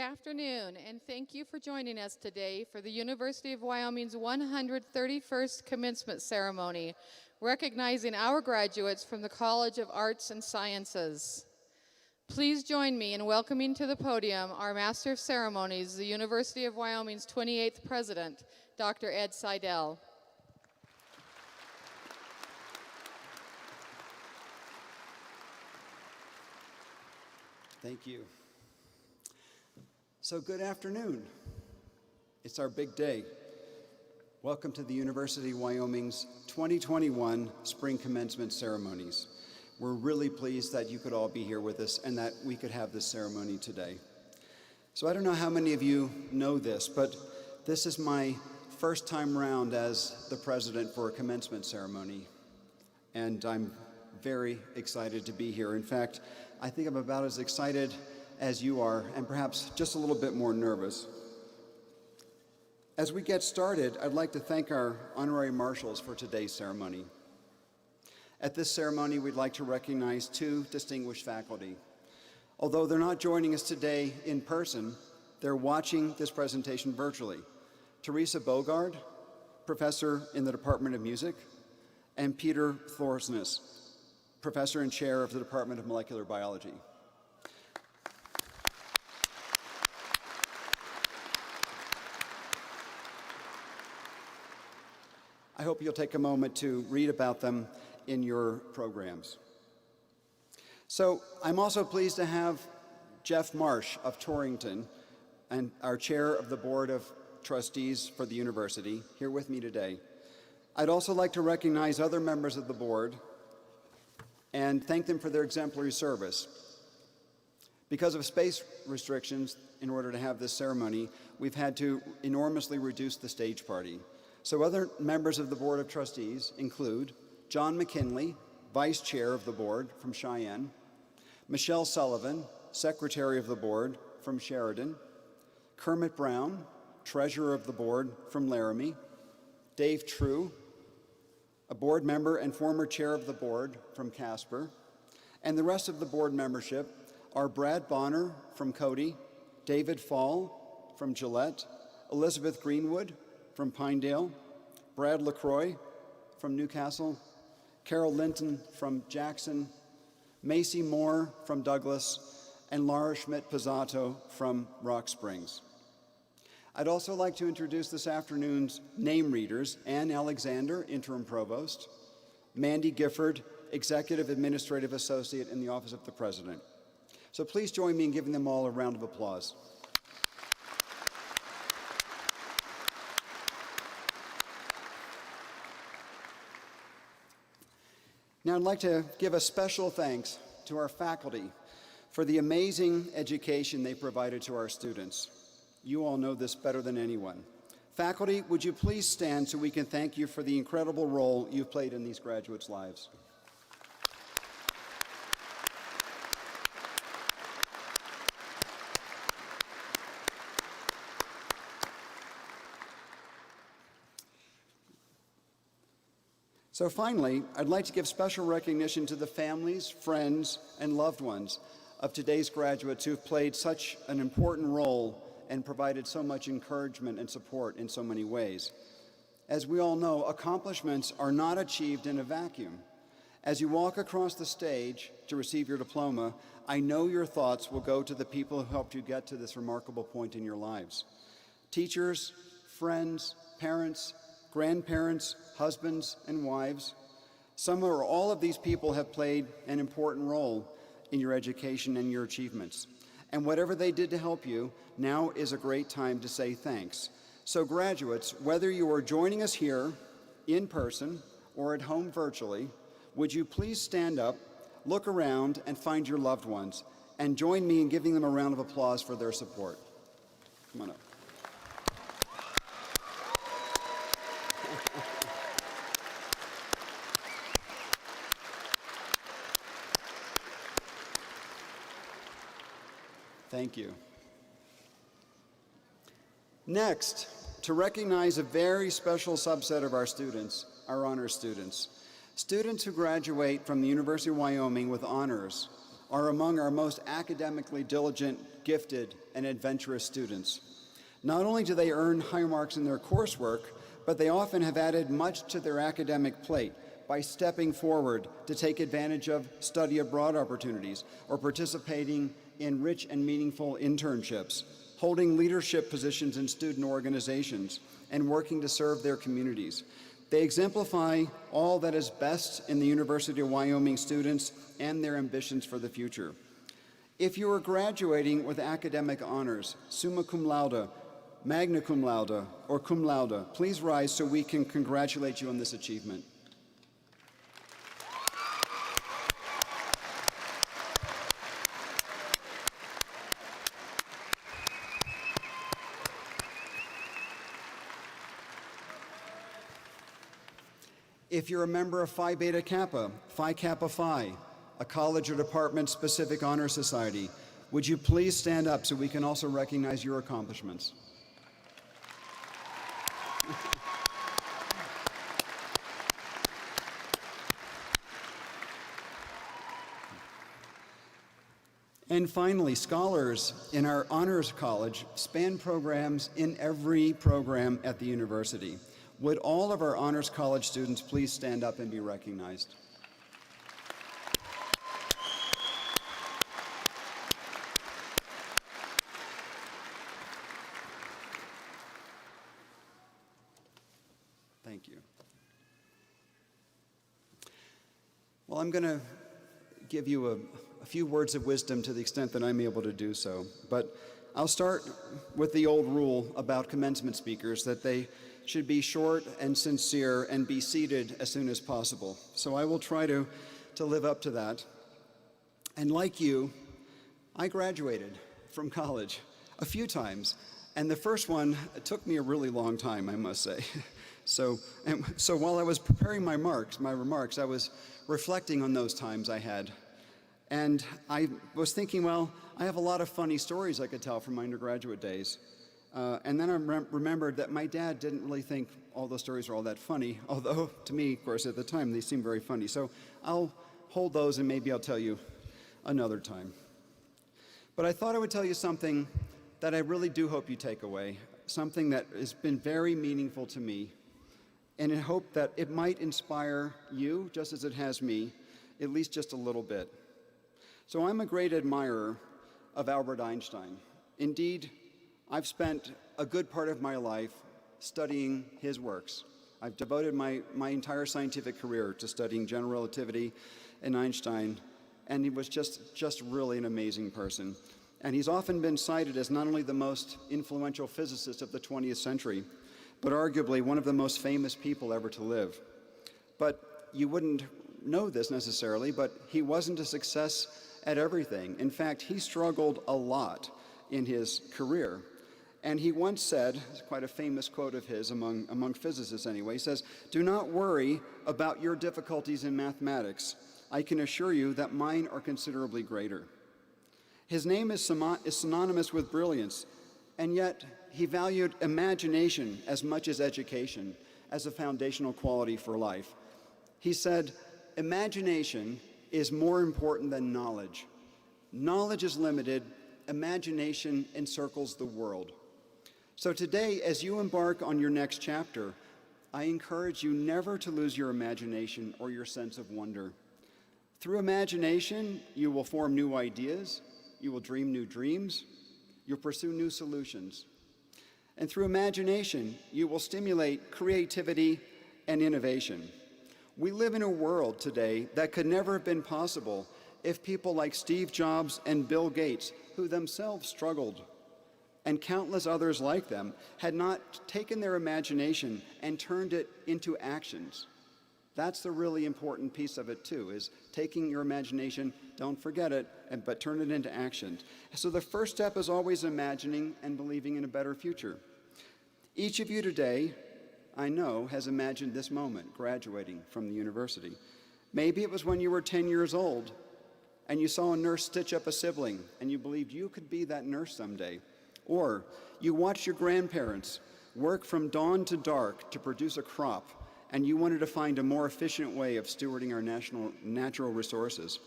afternoon, and thank you for joining us today for the University of Wyoming's 131st Commencement Ceremony, recognizing our graduates from the College of Arts and Sciences. Please join me in welcoming to the podium our Master of Ceremonies, the University of Wyoming's 28th President, Dr. Ed Seidel. Thank you. So good afternoon. It's our big day. Welcome to the University of Wyoming's 2021 Spring Commencement Ceremonies. We're really pleased that you could all be here with us and that we could have this ceremony today. So I don't know how many of you know this, but this is my first time around as the president for a commencement ceremony, and I'm very excited to be here. In fact, I think I'm about as excited as you are, and perhaps just a little bit more nervous. As we get started, I'd like to thank our honorary marshals for today's ceremony. At this ceremony, we'd like to recognize two distinguished faculty. Although they're not joining us today in person, they're watching this presentation virtually. Teresa Bogard, professor in the Department of Music, and Peter Thorsness, professor and chair of the Department of Molecular Biology. I hope you'll take a moment to read about them in your programs. So I'm also pleased to have Jeff Marsh of Torrington, and our chair of the Board of Trustees for the university, here with me today. I'd also like to recognize other members of the board and thank them for their exemplary service. Because of space restrictions, in order to have this ceremony, we've had to enormously reduce the stage party. So other members of the Board of Trustees include John McKinley, Vice Chair of the Board from Cheyenne, Michelle Sullivan, Secretary of the Board from Sheridan, Kermit Brown, Treasurer of the Board from Laramie, Dave True, a board member and former chair of the board from Casper, and the rest of the board membership are Brad Bonner from Cody, David Fall from Gillette, Elizabeth Greenwood from Pinedale, Brad LaCroix from Newcastle, Carol Linton from Jackson, Macy Moore from Douglas, and Laura Schmidt-Pizzato from Rock Springs. I'd also like to introduce this afternoon's name readers: Ann Alexander, Interim Provost, Mandy Gifford, Executive Administrative Associate in the Office of the President. So please join me in giving them all a round of applause. Now I'd like to give a special thanks to our faculty for the amazing education they provided to our students. You all know this better than anyone. Faculty, would you please stand so we can thank you for the incredible role you've played in these graduates' lives. So finally, I'd like to give special recognition to the families, friends, and loved ones of today's graduates who've played such an important role and provided so much encouragement and support in so many ways. As we all know, accomplishments are not achieved in a vacuum. As you walk across the stage to receive your diploma, I know your thoughts will go to the people who helped you get to this remarkable point in your lives. Teachers, friends, parents, grandparents, husbands, and wives. Some or all of these people have played an important role in your education and your achievements. And whatever they did to help you, now is a great time to say thanks. So graduates, whether you are joining us here in person or at home virtually, would you please stand up, look around, and find your loved ones, and join me in giving them a round of applause for their support. Come on up. Thank you. Next, to recognize a very special subset of our students, our honors students. Students who graduate from the University of Wyoming with honors are among our most academically diligent, gifted, and adventurous students. Not only do they earn high marks in their coursework, but they often have added much to their academic plate by stepping forward to take advantage of study abroad opportunities or participating in rich and meaningful internships, holding leadership positions in student organizations, and working to serve their communities. They exemplify all that is best in the University of Wyoming students and their ambitions for the future. If you are graduating with academic honors, summa cum laude, magna cum laude, or cum laude, please rise so we can congratulate you on this achievement. If you're a member of Phi Beta Kappa, Phi Kappa Phi, a college or department-specific honor society, would you please stand up so we can also recognize your accomplishments? And finally, scholars in our honors college span programs in every program at the university. Would all of our honors college students please stand up and be recognized? Thank you. Well, I'm going to give you a few words of wisdom to the extent that I'm able to do so. But I'll start with the old rule about commencement speakers, that they should be short and sincere and be seated as soon as possible. So I will try to live up to that. And like you, I graduated from college a few times. And the first one, it took me a really long time, I must say. So while I was preparing my remarks, I was reflecting on those times I had. And I was thinking, well, I have a lot of funny stories I could tell from my undergraduate days. And then I remembered that my dad didn't really think all those stories were all that funny, although to me, of course, at the time, they seemed very funny. So I'll hold those and maybe I'll tell you another time. But I thought I would tell you something that I really do hope you take away, something that has been very meaningful to me, and in hope that it might inspire you, just as it has me, at least just a little bit. So I'm a great admirer of Albert Einstein. Indeed, I've spent a good part of my life studying his works. I've devoted my entire scientific career to studying general relativity and Einstein, and he was just really an amazing person. And he's often been cited as not only the most influential physicist of the 20th century, but arguably one of the most famous people ever to live. But you wouldn't know this necessarily, but he wasn't a success at everything. In fact, he struggled a lot in his career. And he once said, it's quite a famous quote of his among physicists anyway, he says, "Do not worry about your difficulties in mathematics. I can assure you that mine are considerably greater." His name is synonymous with brilliance, and yet he valued imagination as much as education as a foundational quality for life. He said, "Imagination is more important than knowledge. Knowledge is limited. Imagination encircles the world." So today, as you embark on your next chapter, I encourage you never to lose your imagination or your sense of wonder. Through imagination, you will form new ideas, you will dream new dreams, you'll pursue new solutions. And through imagination, you will stimulate creativity and innovation. We live in a world today that could never have been possible if people like Steve Jobs and Bill Gates, who themselves struggled, and countless others like them, had not taken their imagination and turned it into actions. That's the really important piece of it too, is taking your imagination, don't forget it, but turn it into action. So the first step is always imagining and believing in a better future. Each of you today, I know, has imagined this moment, graduating from the university. Maybe it was when you were 10 years old and you saw a nurse stitch up a sibling and you believed you could be that nurse someday. Or you watched your grandparents work from dawn to dark to produce a crop, and you wanted to find a more efficient way of stewarding our natural resources.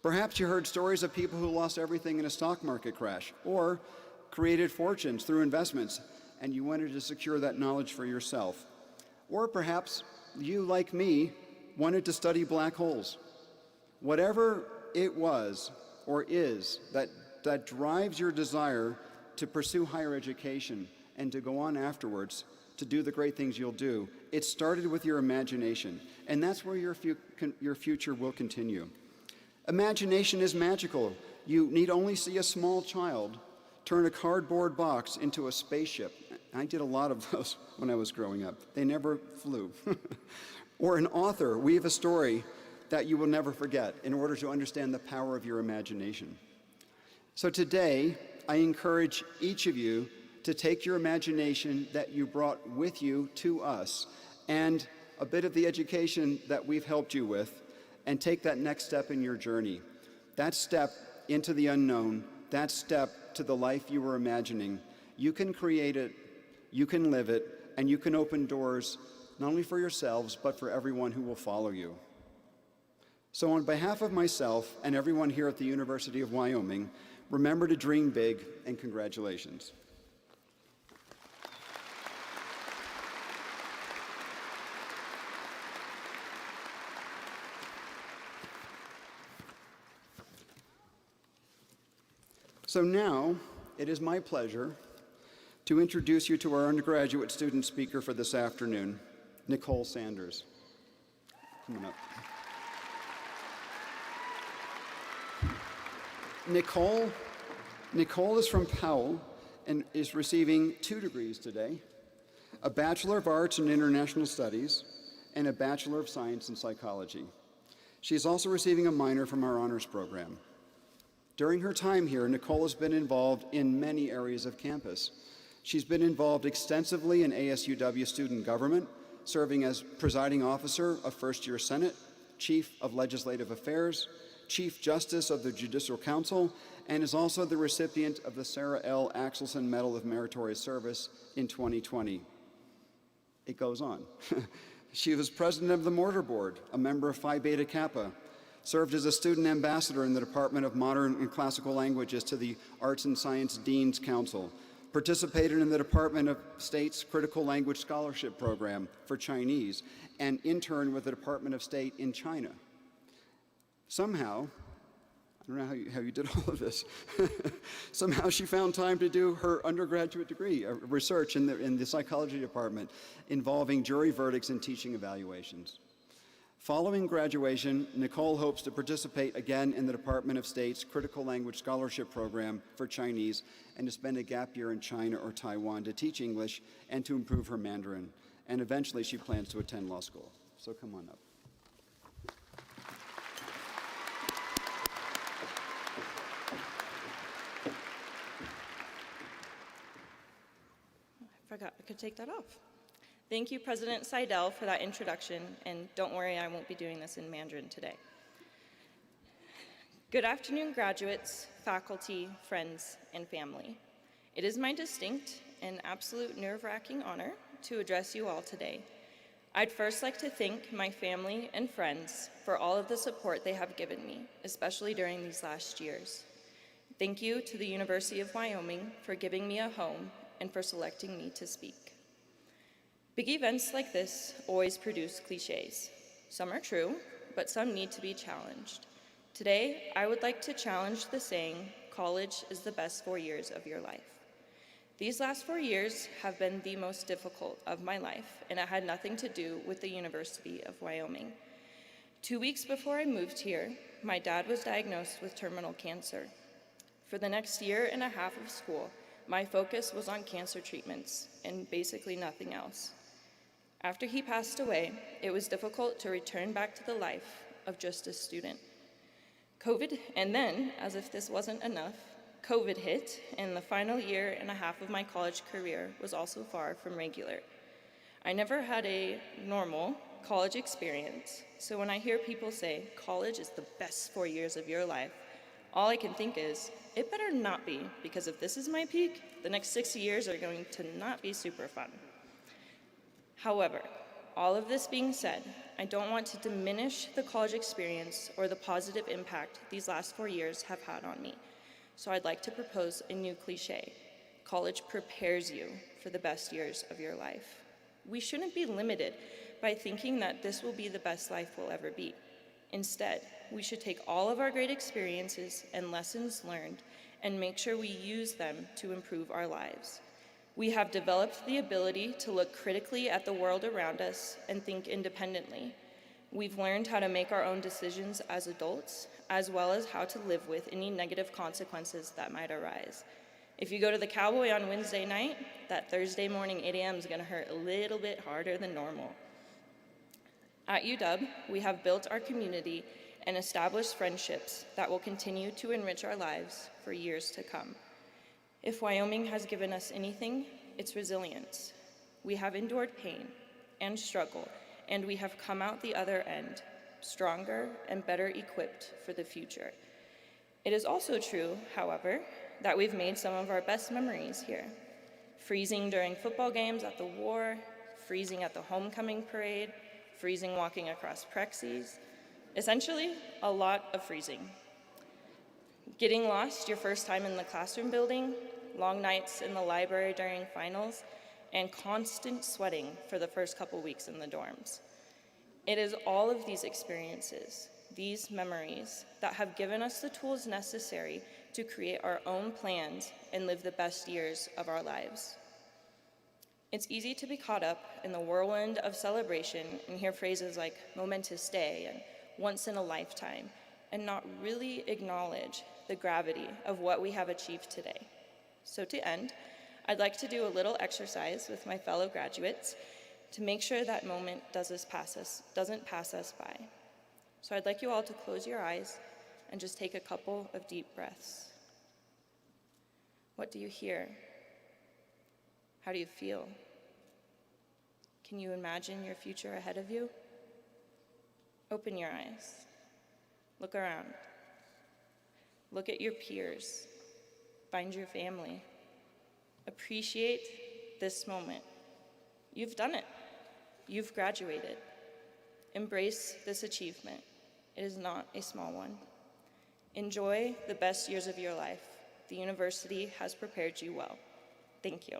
Perhaps you heard stories of people who lost everything in a stock market crash, or created fortunes through investments, and you wanted to secure that knowledge for yourself. Or perhaps you, like me, wanted to study black holes. Whatever it was or is that drives your desire to pursue higher education and to go on afterwards to do the great things you'll do, it started with your imagination, and that's where your future will continue. Imagination is magical. You need only see a small child turn a cardboard box into a spaceship. I did a lot of those when I was growing up. They never flew. Or an author weave a story that you will never forget in order to understand the power of your imagination. So today, I encourage each of you to take your imagination that you brought with you to us and a bit of the education that we've helped you with, and take that next step in your journey. That step into the unknown, that step to the life you were imagining. You can create it, you can live it, and you can open doors not only for yourselves, but for everyone who will follow you. So on behalf of myself and everyone here at the University of Wyoming, remember to dream big, and congratulations. So now, it is my pleasure to introduce you to our undergraduate student speaker for this afternoon, Nicole Sanders. Come on up. Nicole is from Powell and is receiving 2 degrees today, a Bachelor of Arts in International Studies and a Bachelor of Science in Psychology. She is also receiving a minor from our honors program. During her time here, Nicole has been involved in many areas of campus. She's been involved extensively in ASUW student government, serving as presiding officer of First-Year Senate, Chief of Legislative Affairs, Chief Justice of the Judicial Council, and is also the recipient of the Sarah L. Axelson Medal of Meritorious Service in 2020. It goes on. She was president of the Mortar Board, a member of Phi Beta Kappa, served as a student ambassador in the Department of Modern and Classical Languages to the Arts and Science Dean's Council, participated in the Department of State's Critical Language Scholarship Program for Chinese, and interned with the Department of State in China. Somehow, I don't know how you did all of this, somehow she found time to do her undergraduate degree, research in the psychology department, involving jury verdicts and teaching evaluations. Following graduation, Nicole hopes to participate again in the Department of State's Critical Language Scholarship Program for Chinese and to spend a gap year in China or Taiwan to teach English and to improve her Mandarin. And eventually she plans to attend law school. So come on up. I forgot I could take that off. Thank you, President Seidel, for that introduction, and don't worry, I won't be doing this in Mandarin today. Good afternoon, graduates, faculty, friends, and family. It is my distinct and absolute nerve-wracking honor to address you all today. I'd first like to thank my family and friends for all of the support they have given me, especially during these last years. Thank you to the University of Wyoming for giving me a home and for selecting me to speak. Big events like this always produce cliches. Some are true, but some need to be challenged. Today, I would like to challenge the saying, college is the best 4 years of your life. These last 4 years have been the most difficult of my life, and it had nothing to do with the University of Wyoming. 2 weeks before I moved here, my dad was diagnosed with terminal cancer. For the next year and a half of school, my focus was on cancer treatments and basically nothing else. After he passed away, it was difficult to return back to the life of just a student. COVID, and then, as if this wasn't enough, COVID hit, and the final year and a half of my college career was also far from regular. I never had a normal college experience, so when I hear people say, college is the best 4 years of your life, all I can think is, it better not be, because if this is my peak, the next 6 years are going to not be super fun. However, all of this being said, I don't want to diminish the college experience or the positive impact these last 4 years have had on me. So I'd like to propose a new cliche. College prepares you for the best years of your life. We shouldn't be limited by thinking that this will be the best life we'll ever be. Instead, we should take all of our great experiences and lessons learned and make sure we use them to improve our lives. We have developed the ability to look critically at the world around us and think independently. We've learned how to make our own decisions as adults, as well as how to live with any negative consequences that might arise. If you go to the Cowboy on Wednesday night, that Thursday morning 8 a.m. is going to hurt a little bit harder than normal. At UW, we have built our community and established friendships that will continue to enrich our lives for years to come. If Wyoming has given us anything, it's resilience. We have endured pain and struggle, and we have come out the other end, stronger and better equipped for the future. It is also true, however, that we've made some of our best memories here. Freezing during football games at the war, freezing at the homecoming parade, freezing walking across Prexis. Essentially, a lot of freezing. Getting lost your first time in the classroom building, long nights in the library during finals, and constant sweating for the first couple weeks in the dorms. It is all of these experiences, these memories, that have given us the tools necessary to create our own plans and live the best years of our lives. It's easy to be caught up in the whirlwind of celebration and hear phrases like momentous day and once in a lifetime, and not really acknowledge the gravity of what we have achieved today. So to end, I'd like to do a little exercise with my fellow graduates to make sure that moment doesn't pass us by. So I'd like you all to close your eyes and just take a couple of deep breaths. What do you hear? How do you feel? Can you imagine your future ahead of you? Open your eyes. Look around. Look at your peers. Find your family. Appreciate this moment. You've done it. You've graduated. Embrace this achievement. It is not a small one. Enjoy the best years of your life. The university has prepared you well. Thank you.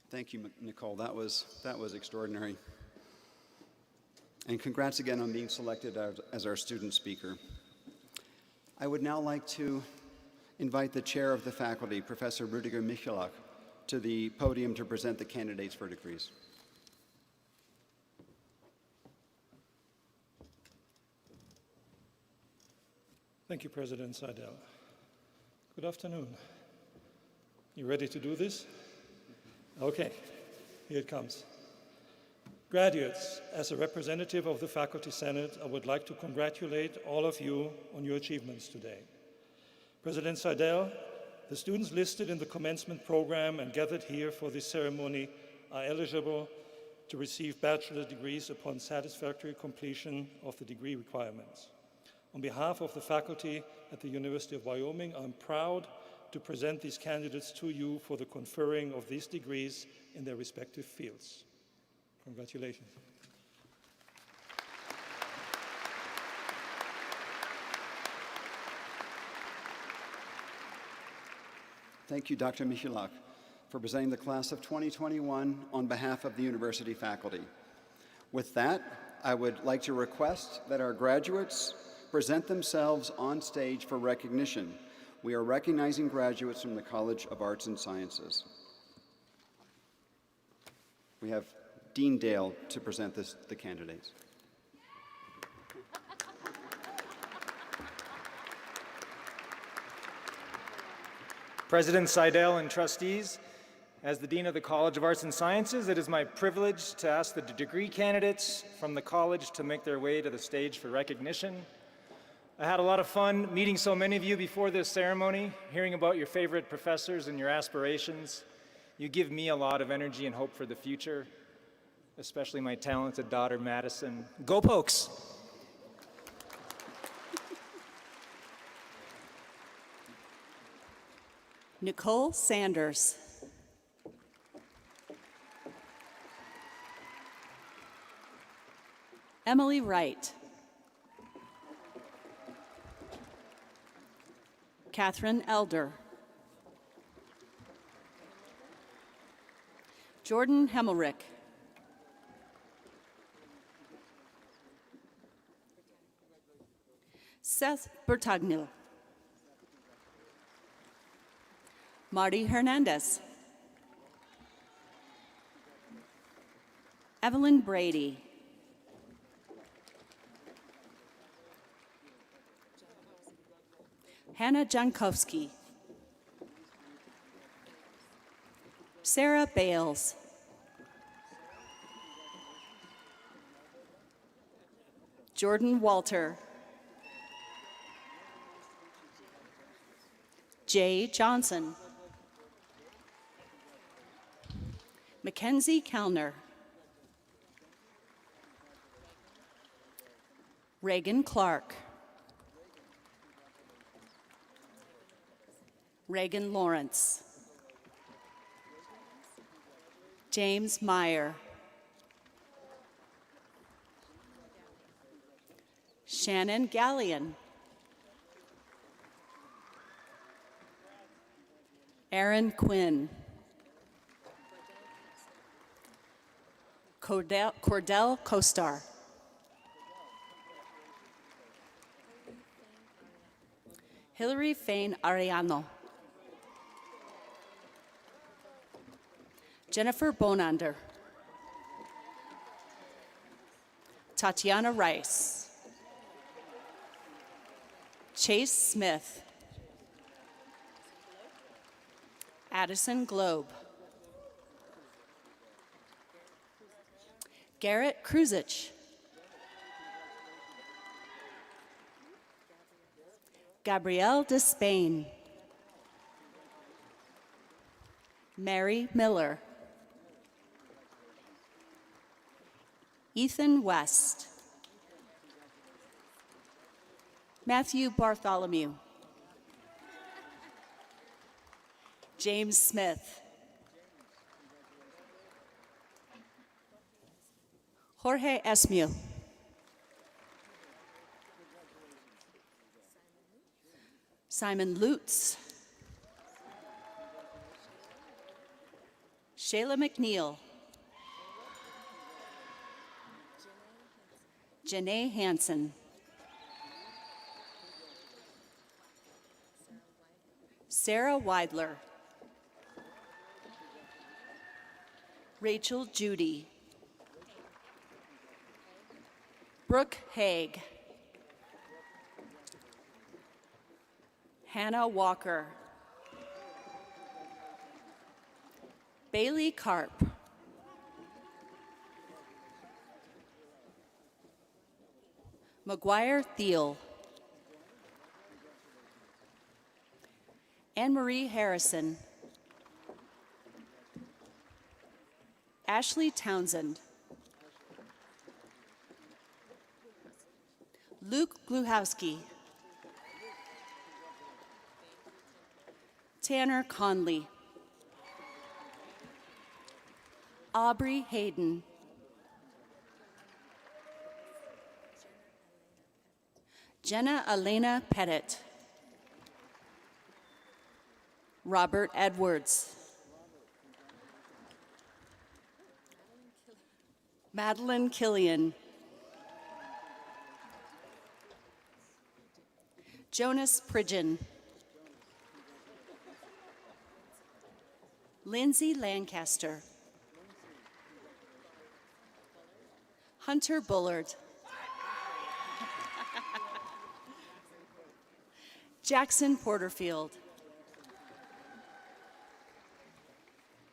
Thank you, Nicole. That was extraordinary. And congrats again on being selected as our student speaker. I would now like to invite the chair of the faculty, Professor Rüdiger Michalak, to the podium to present the candidates for degrees. Thank you, President Seidel. Good afternoon. You ready to do this? Okay, here it comes. Graduates, as a representative of the Faculty Senate, I would like to congratulate all of you on your achievements today. President Seidel, the students listed in the commencement program and gathered here for this ceremony are eligible to receive bachelor degrees upon satisfactory completion of the degree requirements. On behalf of the faculty at the University of Wyoming, I'm proud to present these candidates to you for the conferring of these degrees in their respective fields. Congratulations. Thank you, Dr. Michalak, for presenting the class of 2021 on behalf of the university faculty. With that, I would like to request that our graduates present themselves on stage for recognition. We are recognizing graduates from the College of Arts and Sciences. We have Dean Dale to present the candidates. President Seidel and trustees, as the Dean of the College of Arts and Sciences, it is my privilege to ask the degree candidates from the college to make their way to the stage for recognition. I had a lot of fun meeting so many of you before this ceremony, hearing about your favorite professors and your aspirations. You give me a lot of energy and hope for the future, especially my talented daughter, Madison. Go Pokes! Nicole Sanders. Emily Wright. Catherine Elder. Jordan Hemmelrick. Seth Bertagno. Marty Hernandez. Evelyn Brady. Hannah Jankowski. Sarah Bales. Jordan Walter. Jay Johnson. Mackenzie Kellner. Reagan Clark. Reagan Lawrence. James Meyer. Shannon Gallion. Aaron Quinn. Cordell Costar. Hillary Fain Ariano. Jennifer Bonander. Tatiana Rice. Chase Smith. Addison Globe. Garrett Kruzich. Gabrielle Despain. Mary Miller. Ethan West. Matthew Bartholomew. James Smith. Jorge Esmu. Simon Lutz. Shayla McNeil. Janae Hansen. Sarah Weidler. Rachel Judy. Brooke Haig. Hannah Walker. Bailey Karp. McGuire Thiel. Anne-Marie Harrison. Ashley Townsend. Luke Gluhowski. Tanner Conley. Aubrey Hayden. Jenna Elena Pettit. Robert Edwards. Madeline Killian. Jonas Pridgeon. Lindsay Lancaster. Hunter Bullard. Jackson Porterfield.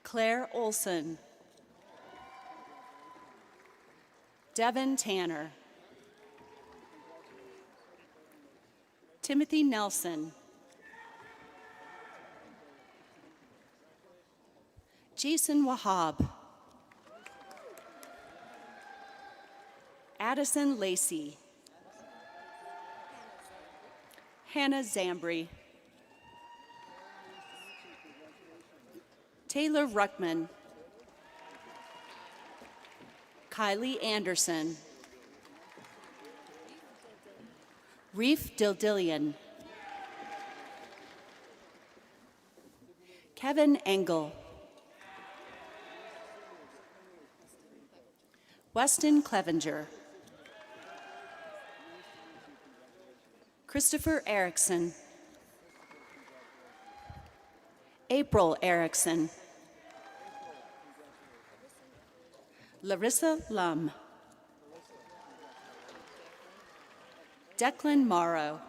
Claire Olson. Devin Tanner. Timothy Nelson. Jason Wahab. Addison Lacey. Hannah Zambry. Taylor Ruckman. Kylie Anderson. Reef Dildillian. Kevin Engel. Weston Clevenger. Christopher Erickson. April Erickson. Larissa Lum. Declan Morrow.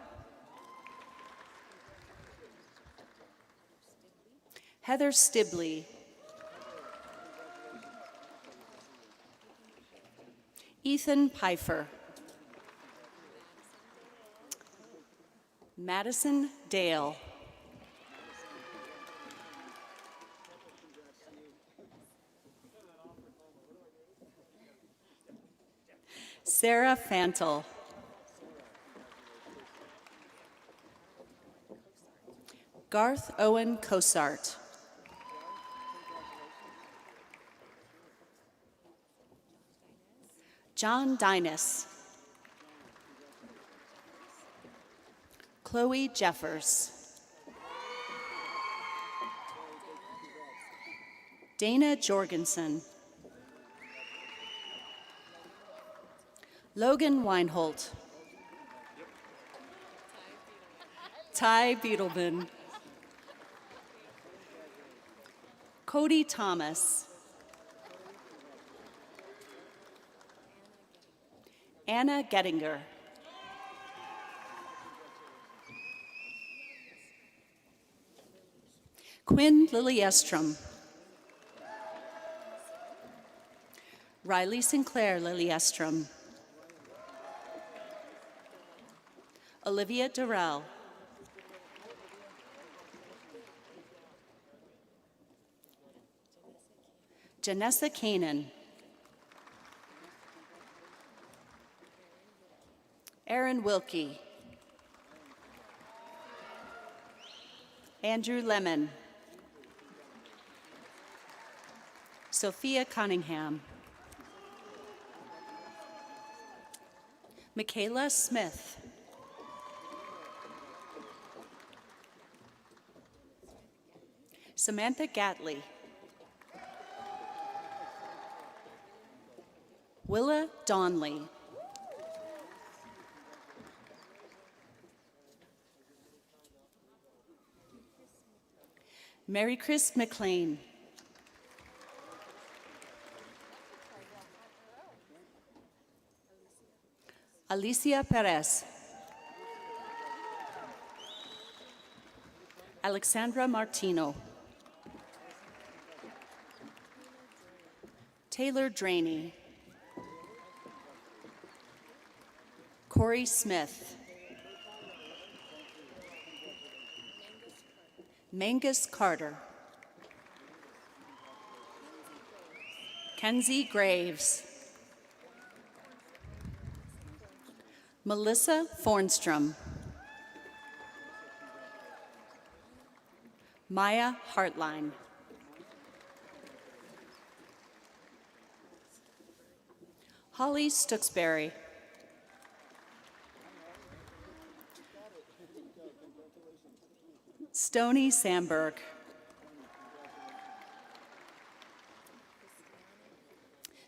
Heather Stibley. Ethan Pfeiffer. Madison Dale. Sarah Fantel. Garth Owen Cosart. John Dinas. Chloe Jeffers. Dana Jorgensen. Logan Weinholt. Ty Beetleman. Cody Thomas. Anna Gettinger. Quinn Liliestrom. Riley Sinclair Liliestrom. Olivia Durrell. Janessa Kanan. Aaron Wilkie. Andrew Lemon. Sophia Cunningham. Michaela Smith. Samantha Gatley. Willa Donley. Mary Chris McLean. Alicia Perez. Alexandra Martino. Taylor Draney. Corey Smith. Mangus Carter. Kenzie Graves. Melissa Fornstrom. Maya Hartline. Holly Stooksbury. Stony Sandberg.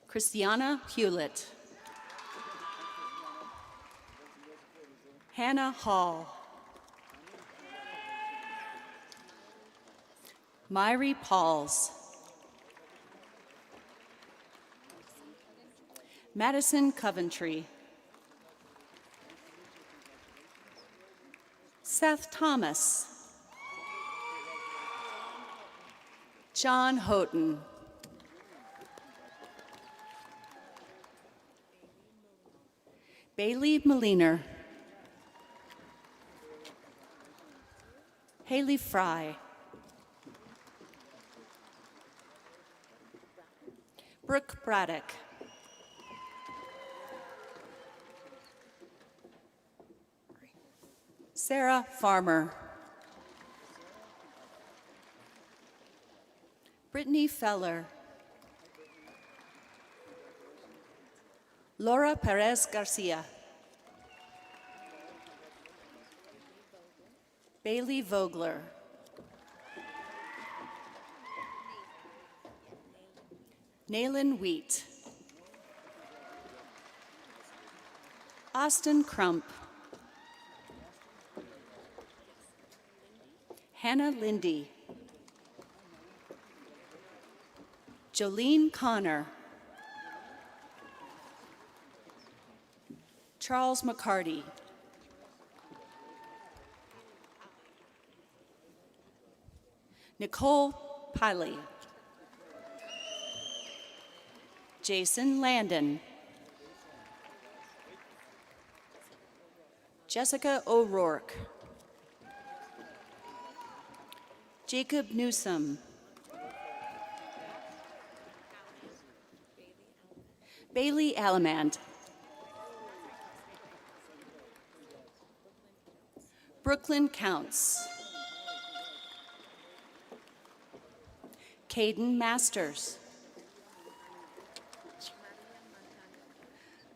Christiana Hewlett. Hannah Hall. Myri Pauls. Madison Coventry. Seth Thomas. John Houghton. Bailey Moliner. Haley Fry. Brooke Braddock. Sarah Farmer. Brittany Feller. Laura Perez Garcia. Bailey Vogler. Naylan Wheat. Austin Crump. Hannah Lindy. Jolene Connor. Charles McCarty. Nicole Piley. Jason Landon. Jessica O'Rourke. Jacob Newsom. Bailey Alamand. Brooklyn Counts. Caden Masters.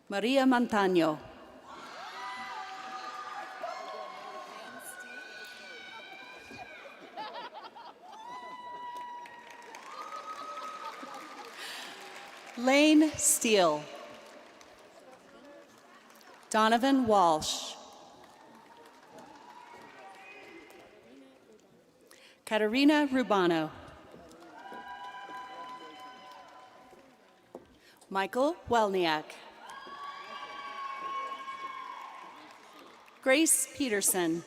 Maria Montano. Lane Steele. Donovan Walsh. Katerina Rubano. Michael Welniak. Grace Peterson.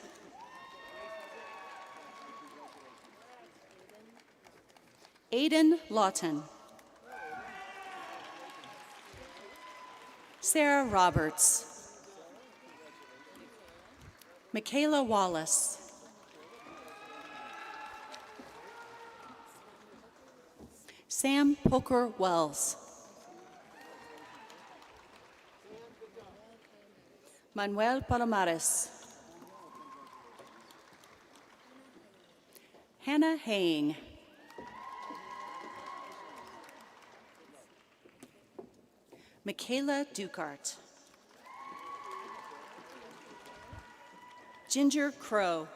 Aiden Lawton. Sarah Roberts. Michaela Wallace. Sam Poker Wells. Manuel Palomares. Hannah Haying. Michaela Dukart. Ginger Crow.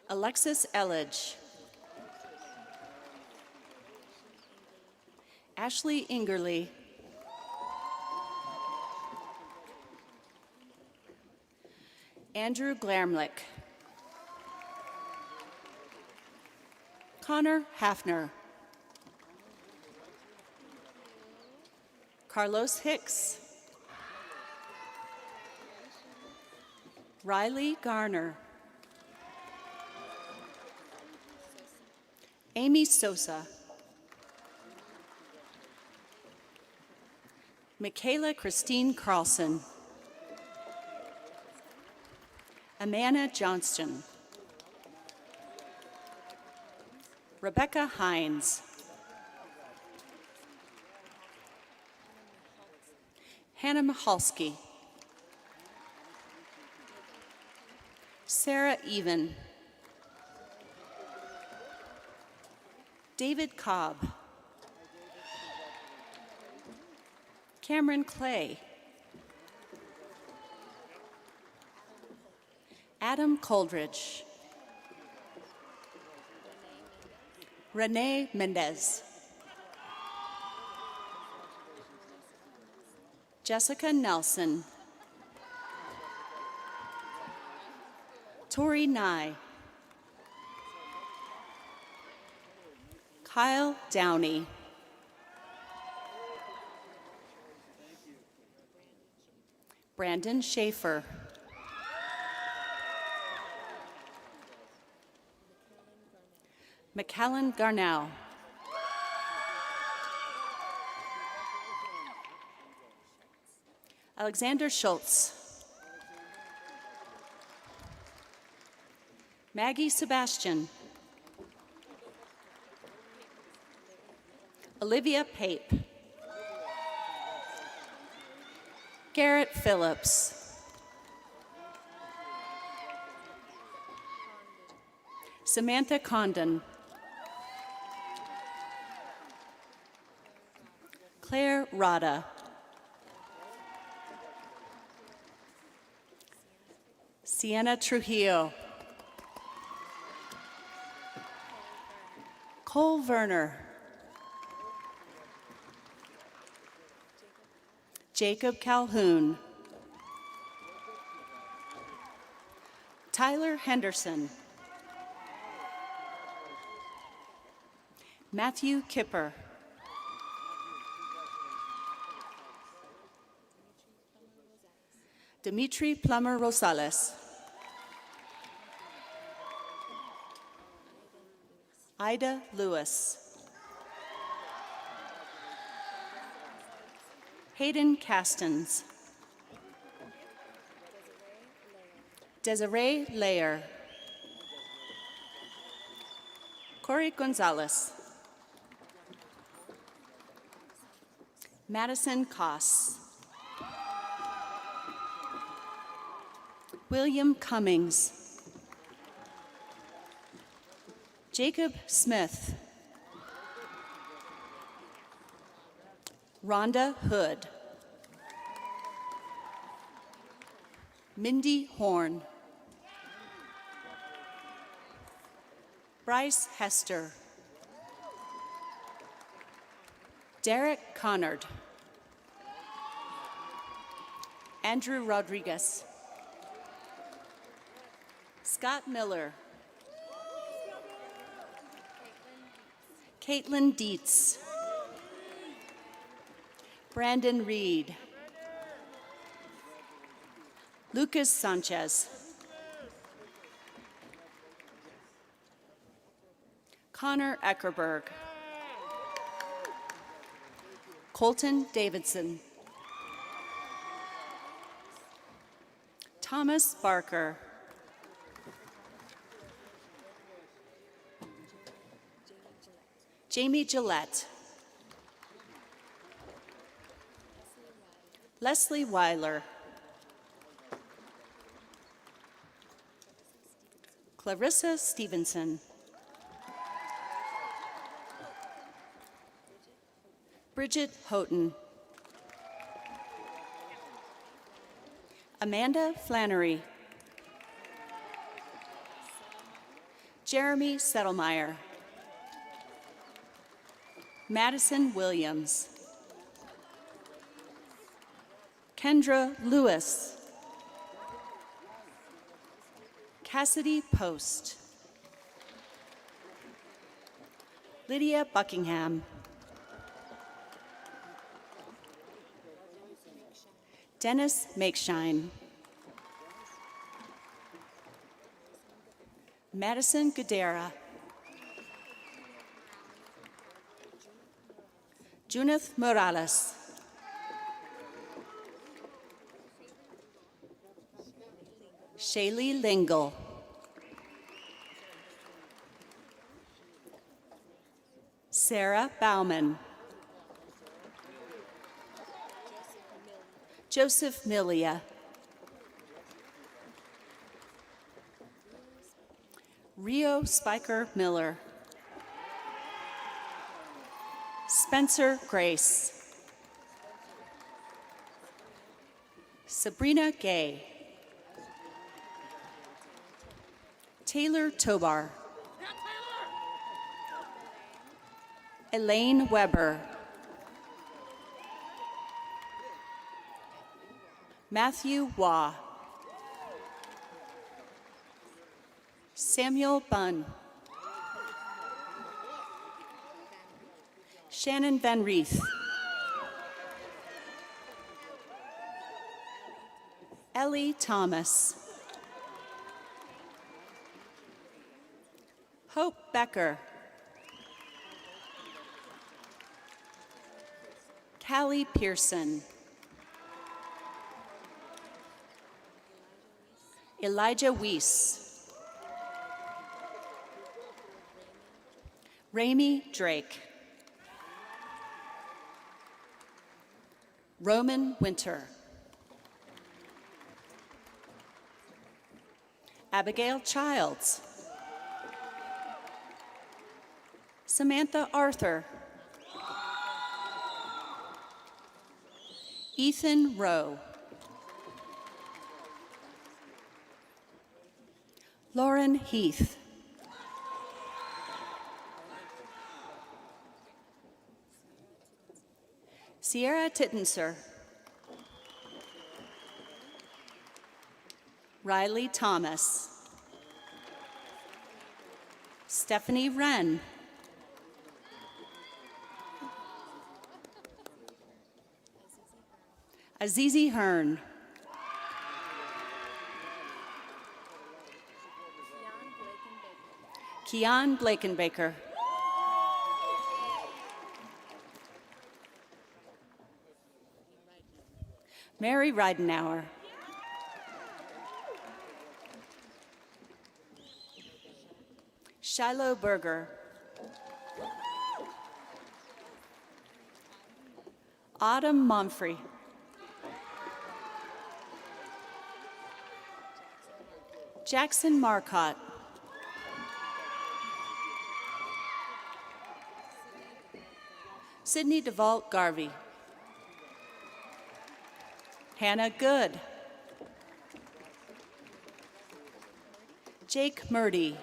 Alexis Elledge. Ashley Ingerly. Andrew Glamlick. Connor Hafner. Carlos Hicks. Riley Garner. Amy Sosa. Michaela Christine Carlson. Amanda Johnston. Rebecca Hines. Hannah Mihalski. Sarah Even. David Cobb. Cameron Clay. Adam Coldridge. Renee Mendez. Jessica Nelson. Tori Nye. Kyle Downey. Brandon Schaefer. McCallan Garnow. Alexander Schultz. Maggie Sebastian. Olivia Pape. Garrett Phillips. Samantha Condon. Claire Rada. Sienna Trujillo. Cole Werner. Jacob Calhoun. Tyler Henderson. Matthew Kipper. Dimitri Plummer Rosales. Ida Lewis. Hayden Castens. Desiree Layer. Corey Gonzalez. Madison Koss. William Cummings. Jacob Smith. Rhonda Hood. Mindy Horn. Bryce Hester. Derek Connard. Andrew Rodriguez. Scott Miller. Caitlin Dietz. Brandon Reed. Lucas Sanchez. Connor Eckerberg. Colton Davidson. Thomas Barker. Jamie Gillette. Leslie Weiler. Clarissa Stevenson. Bridget Houghton. Amanda Flannery. Jeremy Settlemeyer. Madison Williams. Kendra Lewis. Cassidy Post. Lydia Buckingham. Dennis Makeshine. Madison Gadera. Junith Morales. Shaylee Lingle. Sarah Bauman. Joseph Milia. Rio Spiker Miller. Spencer Grace. Sabrina Gay. Taylor Tobar. Elaine Weber. Matthew Waugh. Samuel Bunn. Shannon Van Reeth. Ellie Thomas. Hope Becker. Callie Pearson. Elijah Weiss. Rami Drake. Roman Winter. Abigail Childs. Samantha Arthur. Ethan Rowe. Lauren Heath. Sierra Tittenser. Riley Thomas. Stephanie Wren. Azizi Hearn. Keon Blakenbaker. Mary Ridenauer. Shiloh Berger. Autumn Momfrey. Jackson Marcotte. Sydney DeVault Garvey. Hannah Good. Jake Murdy.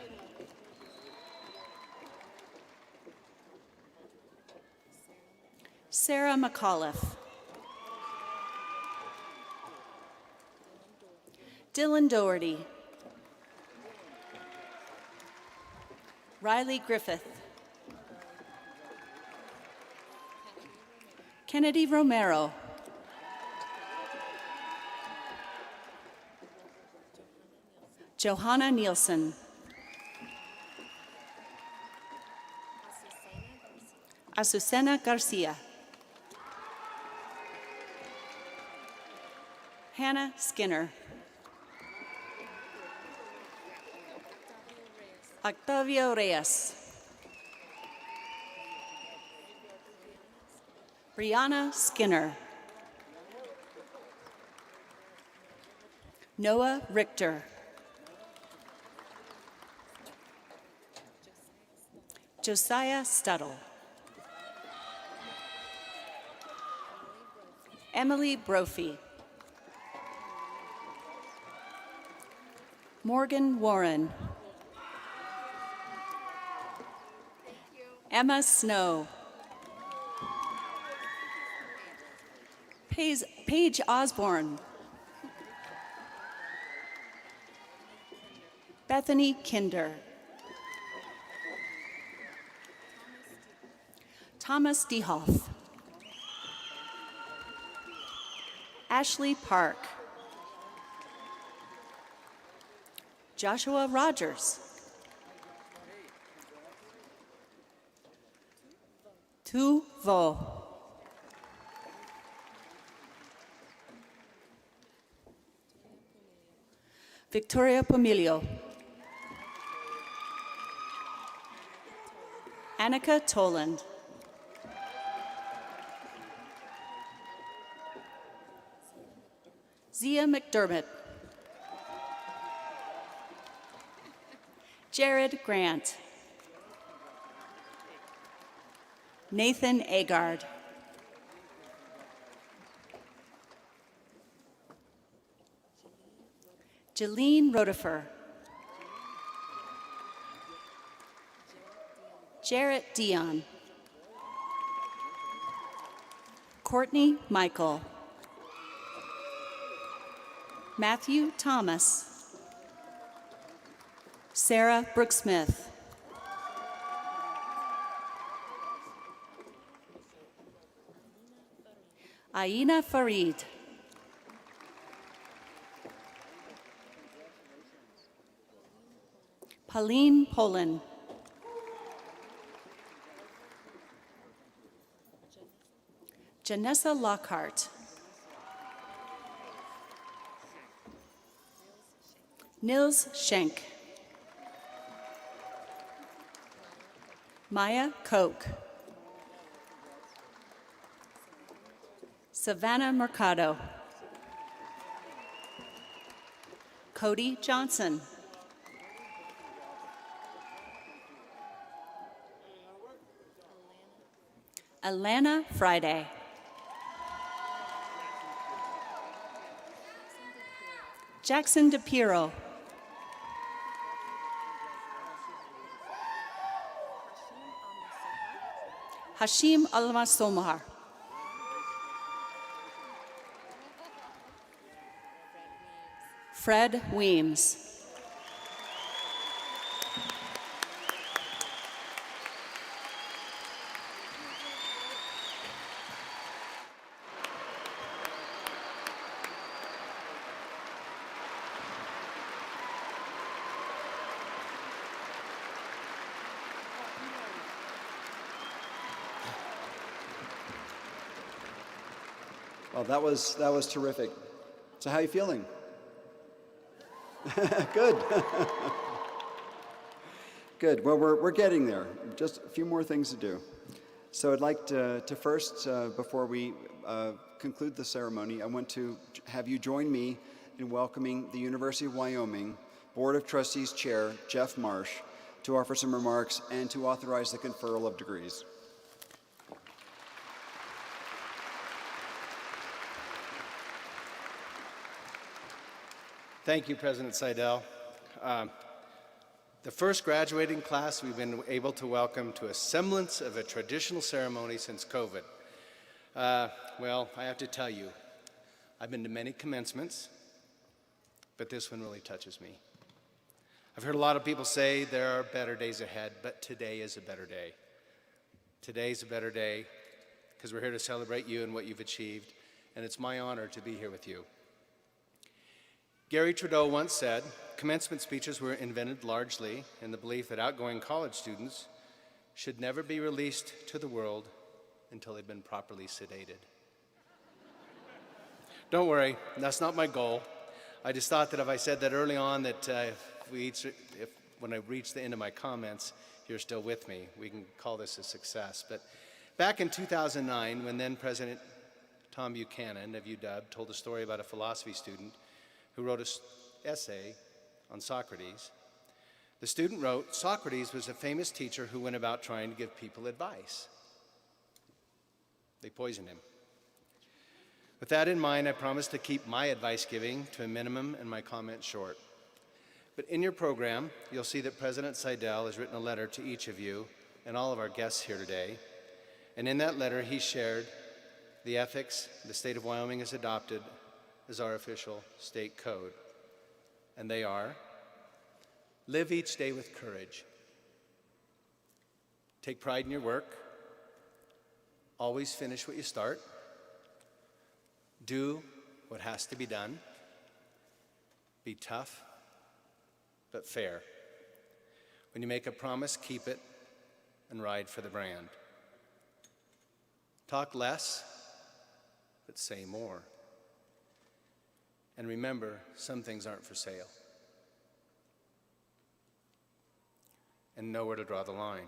Sarah McAuliffe. Dylan Doherty. Riley Griffith. Kennedy Romero. Johanna Nielsen. Azucena Garcia. Hannah Skinner. Octavio Reyes. Brianna Skinner. Noah Richter. Josiah Stuttle. Emily Brophy. Morgan Warren. Emma Snow. Paige Osborne. Bethany Kinder. Thomas Dehoff. Ashley Park. Joshua Rogers. Tu Vo. Victoria Pomilio. Annika Toland. Zia McDermott. Jared Grant. Nathan Agard. Jeline Rotifer. Jarrett Dion. Courtney Michael. Matthew Thomas. Sarah Brooksmith. Aina Farid. Pauline Poland. Janessa Lockhart. Nils Schenk. Maya Koch. Savannah Mercado. Cody Johnson. Alana Friday. Jackson DePiro. Hashim Almasomahar. Fred Weems. Well, that was terrific. So how are you feeling? Good. Good. Well, we're getting there. Just a few more things to do. So I'd like to first, before we conclude the ceremony, I want to have you join me in welcoming the University of Wyoming Board of Trustees Chair, Jeff Marsh, to offer some remarks and to authorize the conferral of degrees. Thank you, President Seidel. The first graduating class we've been able to welcome to a semblance of a traditional ceremony since COVID. Well, I have to tell you, I've been to many commencements, but this one really touches me. I've heard a lot of people say there are better days ahead, but today is a better day. Today's a better day because we're here to celebrate you and what you've achieved, and it's my honor to be here with you. Gary Trudeau once said, commencement speeches were invented largely in the belief that outgoing college students should never be released to the world until they've been properly sedated. Don't worry, that's not my goal. I just thought that if I said that early on, that when I reach the end of my comments, you're still with me, we can call this a success. But back in 2009, when then President Tom Buchanan of UW told a story about a philosophy student who wrote an essay on Socrates. The student wrote, Socrates was a famous teacher who went about trying to give people advice. They poisoned him. With that in mind, I promise to keep my advice giving to a minimum and my comments short. But in your program, you'll see that President Seidel has written a letter to each of you and all of our guests here today. And in that letter, he shared the ethics the state of Wyoming has adopted as our official state code. And they are, live each day with courage. Take pride in your work. Always finish what you start. Do what has to be done. Be tough, but fair. When you make a promise, keep it and ride for the brand. Talk less, but say more. And remember, some things aren't for sale. And know where to draw the line.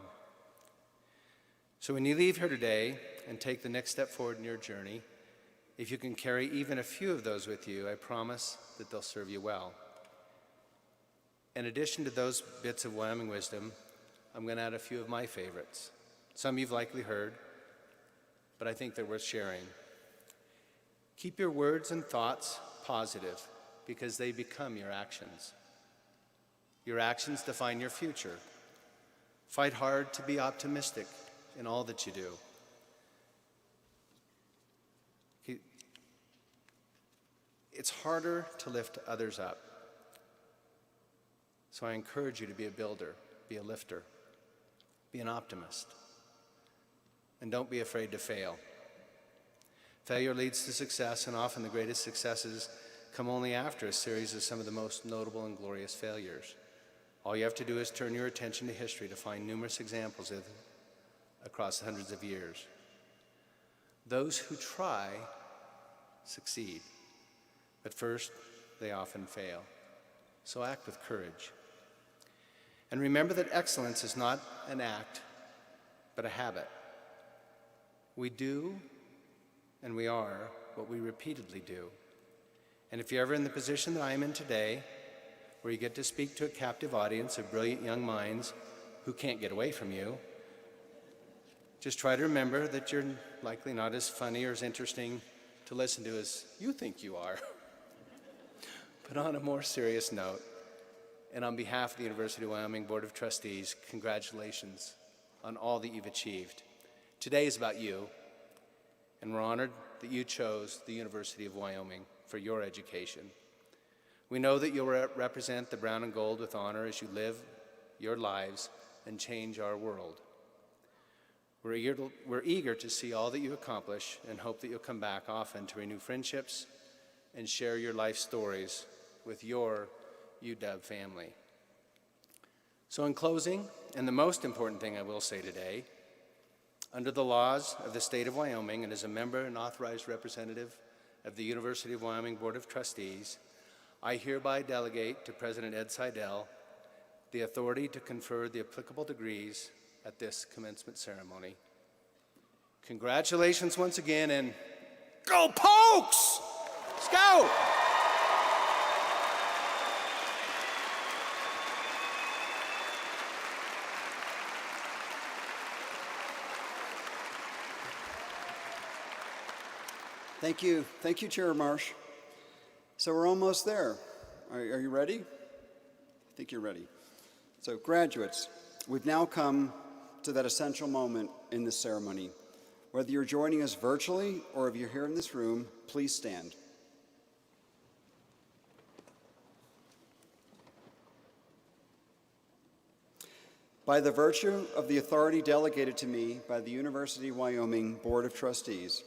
So when you leave here today and take the next step forward in your journey, if you can carry even a few of those with you, I promise that they'll serve you well. In addition to those bits of Wyoming wisdom, I'm going to add a few of my favorites. Some you've likely heard, but I think they're worth sharing. Keep your words and thoughts positive because they become your actions. Your actions define your future. Fight hard to be optimistic in all that you do. It's harder to lift others up. So I encourage you to be a builder, be a lifter, be an optimist, and don't be afraid to fail. Failure leads to success, and often the greatest successes come only after a series of some of the most notable and glorious failures. All you have to do is turn your attention to history to find numerous examples of them across hundreds of years. Those who try succeed, but first they often fail. So act with courage. And remember that excellence is not an act, but a habit. We do and we are what we repeatedly do. And if you're ever in the position that I am in today, where you get to speak to a captive audience of brilliant young minds who can't get away from you, Just try to remember that you're likely not as funny or as interesting to listen to as you think you are. But on a more serious note, and on behalf of the University of Wyoming Board of Trustees, congratulations on all that you've achieved. Today is about you, and we're honored that you chose the University of Wyoming for your education. We know that you'll represent the brown and gold with honor as you live your lives and change our world. We're eager to see all that you accomplish and hope that you'll come back often to renew friendships and share your life stories with your UW family. So in closing, and the most important thing I will say today, under the laws of the state of Wyoming and as a member and authorized representative of the University of Wyoming Board of Trustees, I hereby delegate to President Ed Seidel the authority to confer the applicable degrees at this commencement ceremony. Congratulations once again, and go Pokes! Let's go! Thank you, Chair Marsh. So we're almost there. Are you ready? I think you're ready. So graduates, we've now come to that essential moment in this ceremony. Whether you're joining us virtually or if you're here in this room, please stand. By the virtue of the authority delegated to me by the University of Wyoming Board of Trustees,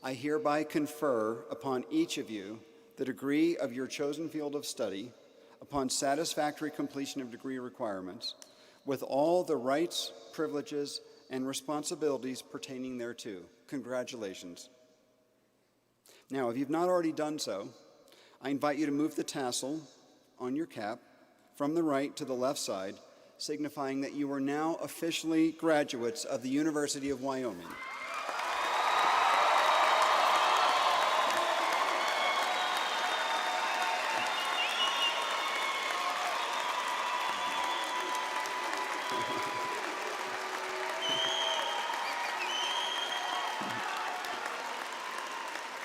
I hereby confer upon each of you the degree of your chosen field of study upon satisfactory completion of degree requirements, with all the rights, privileges, and responsibilities pertaining thereto. Congratulations. Now, if you've not already done so, I invite you to move the tassel on your cap from the right to the left side, signifying that you are now officially graduates of the University of Wyoming.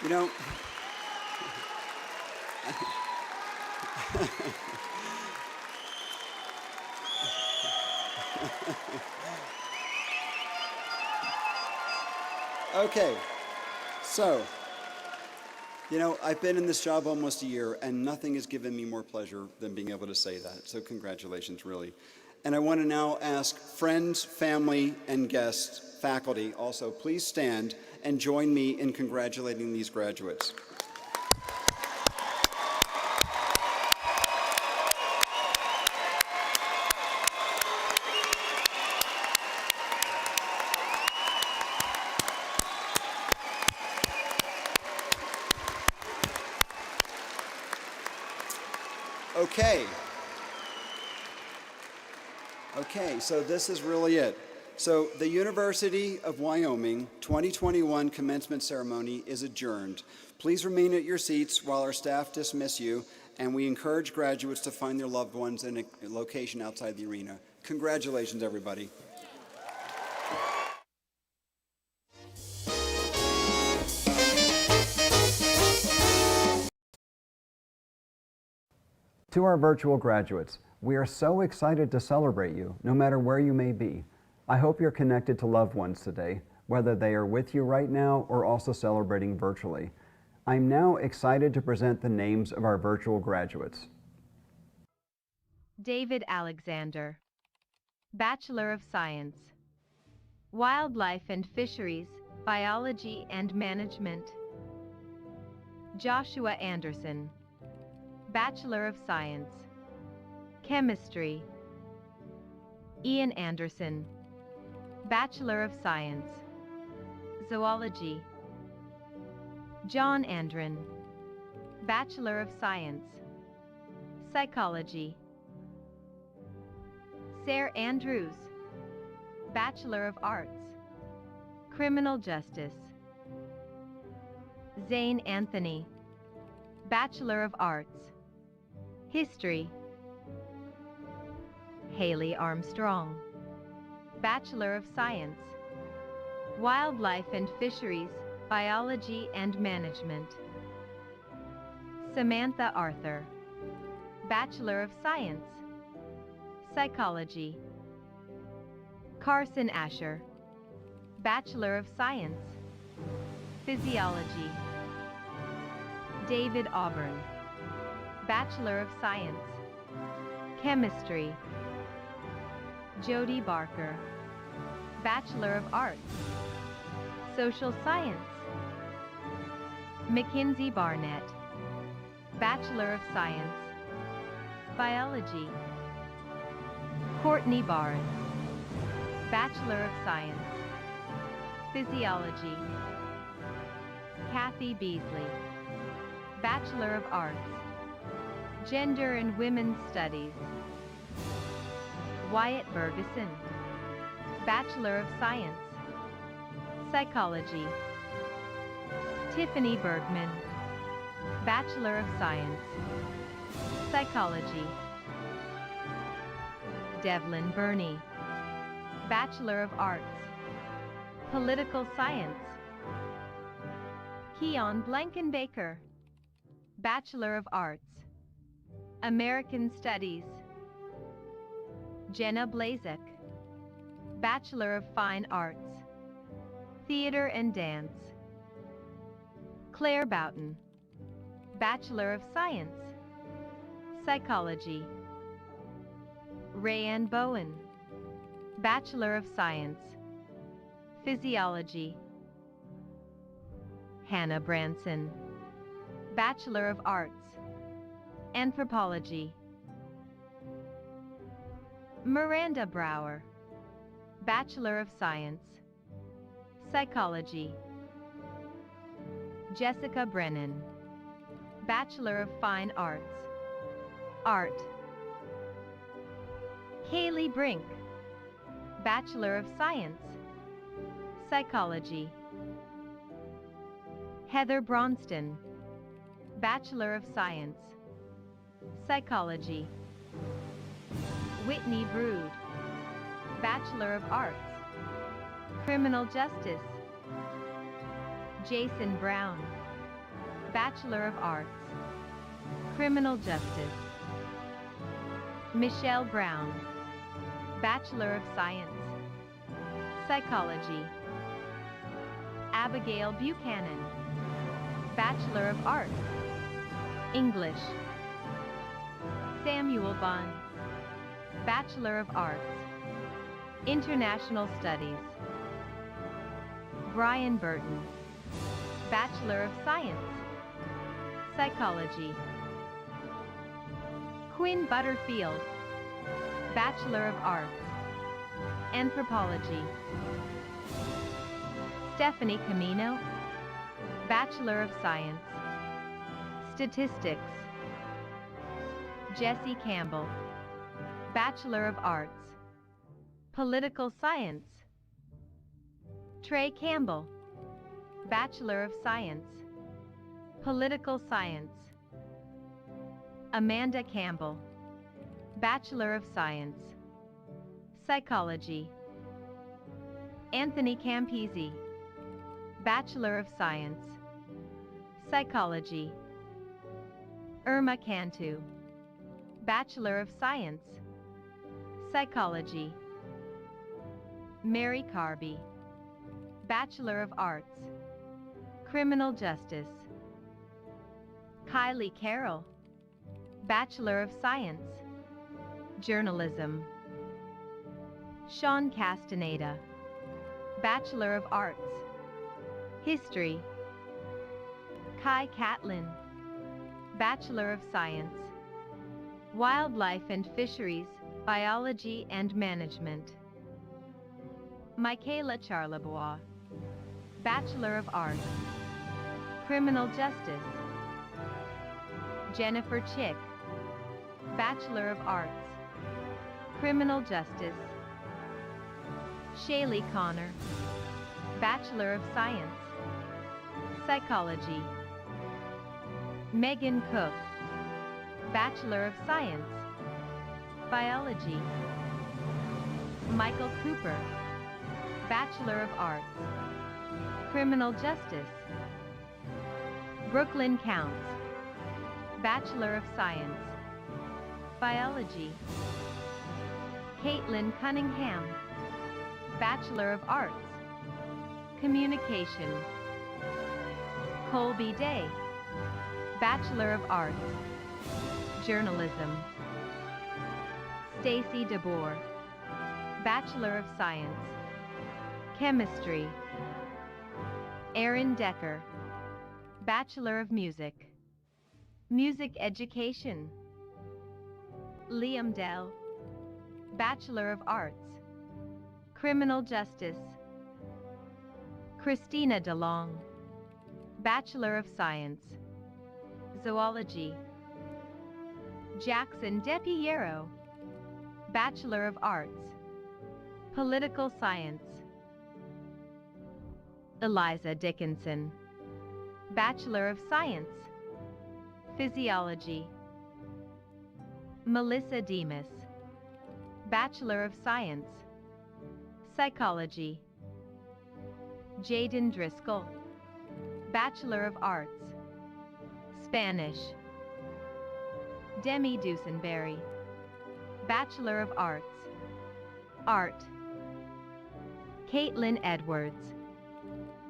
You know, okay, so, I've been in this job almost a year, and nothing has given me more pleasure than being able to say that, so congratulations, really. And I want to now ask friends, family, and guests, faculty, also, please stand and join me in congratulating these graduates. Okay, so this is really it. So the University of Wyoming 2021 commencement ceremony is adjourned. Please remain at your seats while our staff dismiss you, and we encourage graduates to find their loved ones in a location outside the arena. Congratulations, everybody. To our virtual graduates, we are so excited to celebrate you, no matter where you may be. I hope you're connected to loved ones today, whether they are with you right now or also celebrating virtually. I'm now excited to present the names of our virtual graduates. David Alexander, Bachelor of Science, Wildlife and Fisheries, Biology and Management. Joshua Anderson, Bachelor of Science, Chemistry. Ian Anderson, Bachelor of Science, Zoology. John Andren, Bachelor of Science, Psychology. Sarah Andrews, Bachelor of Arts, Criminal Justice. Zane Anthony, Bachelor of Arts, History. Haley Armstrong, Bachelor of Science, Wildlife and Fisheries, Biology and Management. Samantha Arthur, Bachelor of Science, Psychology. Carson Asher, Bachelor of Science, Physiology. David Auburn, Bachelor of Science, Chemistry. Jody Barker, Bachelor of Arts, Social Science. Mackenzie Barnett, Bachelor of Science, Biology. Courtney Barnes, Bachelor of Science, Physiology. Kathy Beasley, Bachelor of Arts, Gender and Women's Studies. Wyatt Bergeson, Bachelor of Science, Psychology. Tiffany Bergman, Bachelor of Science, Psychology. Devlin Burney, Bachelor of Arts, Political Science. Keon Blankenbaker, Bachelor of Arts, American Studies. Jenna Blazek, Bachelor of Fine Arts, Theater and Dance. Claire Boughton, Bachelor of Science, Psychology. Rayanne Bowen, Bachelor of Science, Physiology. Hannah Branson, Bachelor of Arts, Anthropology. Miranda Brower, Bachelor of Science, Psychology. Jessica Brennan, Bachelor of Fine Arts, Art. Kaylee Brink, Bachelor of Science, Psychology. Heather Bronston, Bachelor of Science, Psychology. Whitney Brood, Bachelor of Arts, Criminal Justice. Jason Brown, Bachelor of Arts, Criminal Justice. Michelle Brown, Bachelor of Science, Psychology. Abigail Buchanan, Bachelor of Arts, English. Samuel Bond, Bachelor of Arts, International Studies. Brian Burton, Bachelor of Science, Psychology. Quinn Butterfield, Bachelor of Arts, Anthropology. Stephanie Camino, Bachelor of Science, Statistics. Jesse Campbell, Bachelor of Arts, Political Science. Trey Campbell, Bachelor of Science, Political Science. Amanda Campbell, Bachelor of Science, Psychology. Anthony Campisi, Bachelor of Science, Psychology. Irma Cantu, Bachelor of Science, Psychology. Mary Carby, Bachelor of Arts, Criminal Justice. Kylie Carroll, Bachelor of Science, Journalism. Sean Castaneda, Bachelor of Arts, History. Kai Catlin, Bachelor of Science, Wildlife and Fisheries, Biology and Management. Michaela Charlebois, Bachelor of Arts, Criminal Justice. Jennifer Chick, Bachelor of Arts, Criminal Justice. Shaylee Connor, Bachelor of Science, Psychology. Megan Cook, Bachelor of Science, Biology. Michael Cooper, Bachelor of Arts, Criminal Justice. Brooklyn Counts, Bachelor of Science, Biology. Caitlin Cunningham, Bachelor of Arts, Communication. Colby Day, Bachelor of Arts, Journalism. Stacy DeBoer, Bachelor of Science, Chemistry. Aaron Decker, Bachelor of Music, Music Education. Liam Dell, Bachelor of Arts, Criminal Justice. Christina DeLong, Bachelor of Science, Zoology. Jackson DePiero, Bachelor of Arts, Political Science. Eliza Dickinson, Bachelor of Science, Physiology. Melissa Demas, Bachelor of Science, Psychology. Jaden Driscoll, Bachelor of Arts, Spanish. Demi Dusenberry, Bachelor of Arts, Art. Caitlin Edwards,